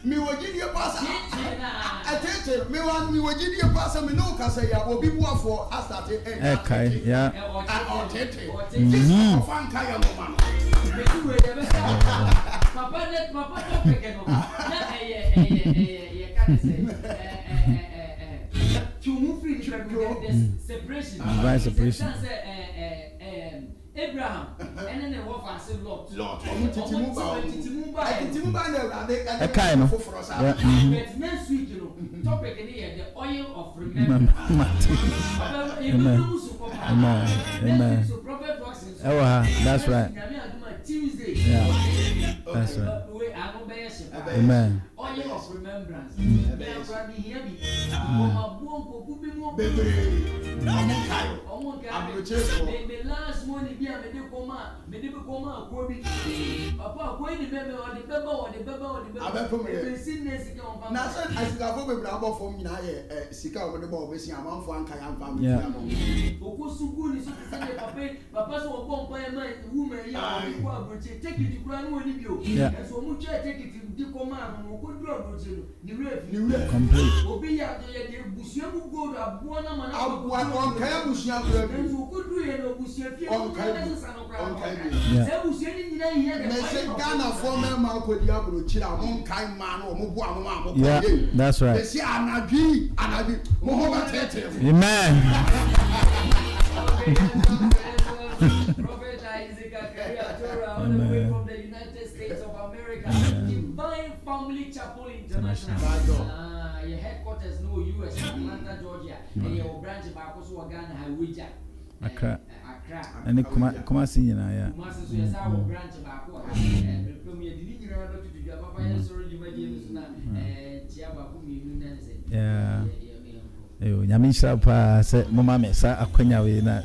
me will give you a pass. I tell you, me will give you a pass. Me no can say I will be more for us that okay, yeah. I'll take it. Fan carry no man. Papa topic no. To move free separation. Divine separation. Abraham and then the wife has Lot. But next week, you know, topic in here, the oil of remembrance. Amen. That's right. Tuesday. Yeah. That's right. Amen. Oil of remembrance. Last morning, be a medicoma, Kobe. Papa, going to bed or the bebe or the bebe or the bebe. Now, I think I've over Bravo for me. Sika over the ball, basing among one Kayan family. Okusugu is Papa, so bomb by a man, woman, take it to Grand Winnie. And so much I take it to command who could drop the rave. Complete. Obi out there, the Busiamu go to Abuana, who could do it, yeah, that's right. Amen. Prophet Isaac Katakyie, Attorah, all the way from the United States of America. Divine Family Chapel International. Your headquarters no US, Atlanta, Georgia, and your branch back also Ghana, Hawija. Accra. And Kumasi, yeah. Kumasi, so yes, our branch back. And premier didn't know to do Papa, sorry, you might use now. Tiaba, whom you know, yeah. Yamisha pa se mama mesa akwanya we na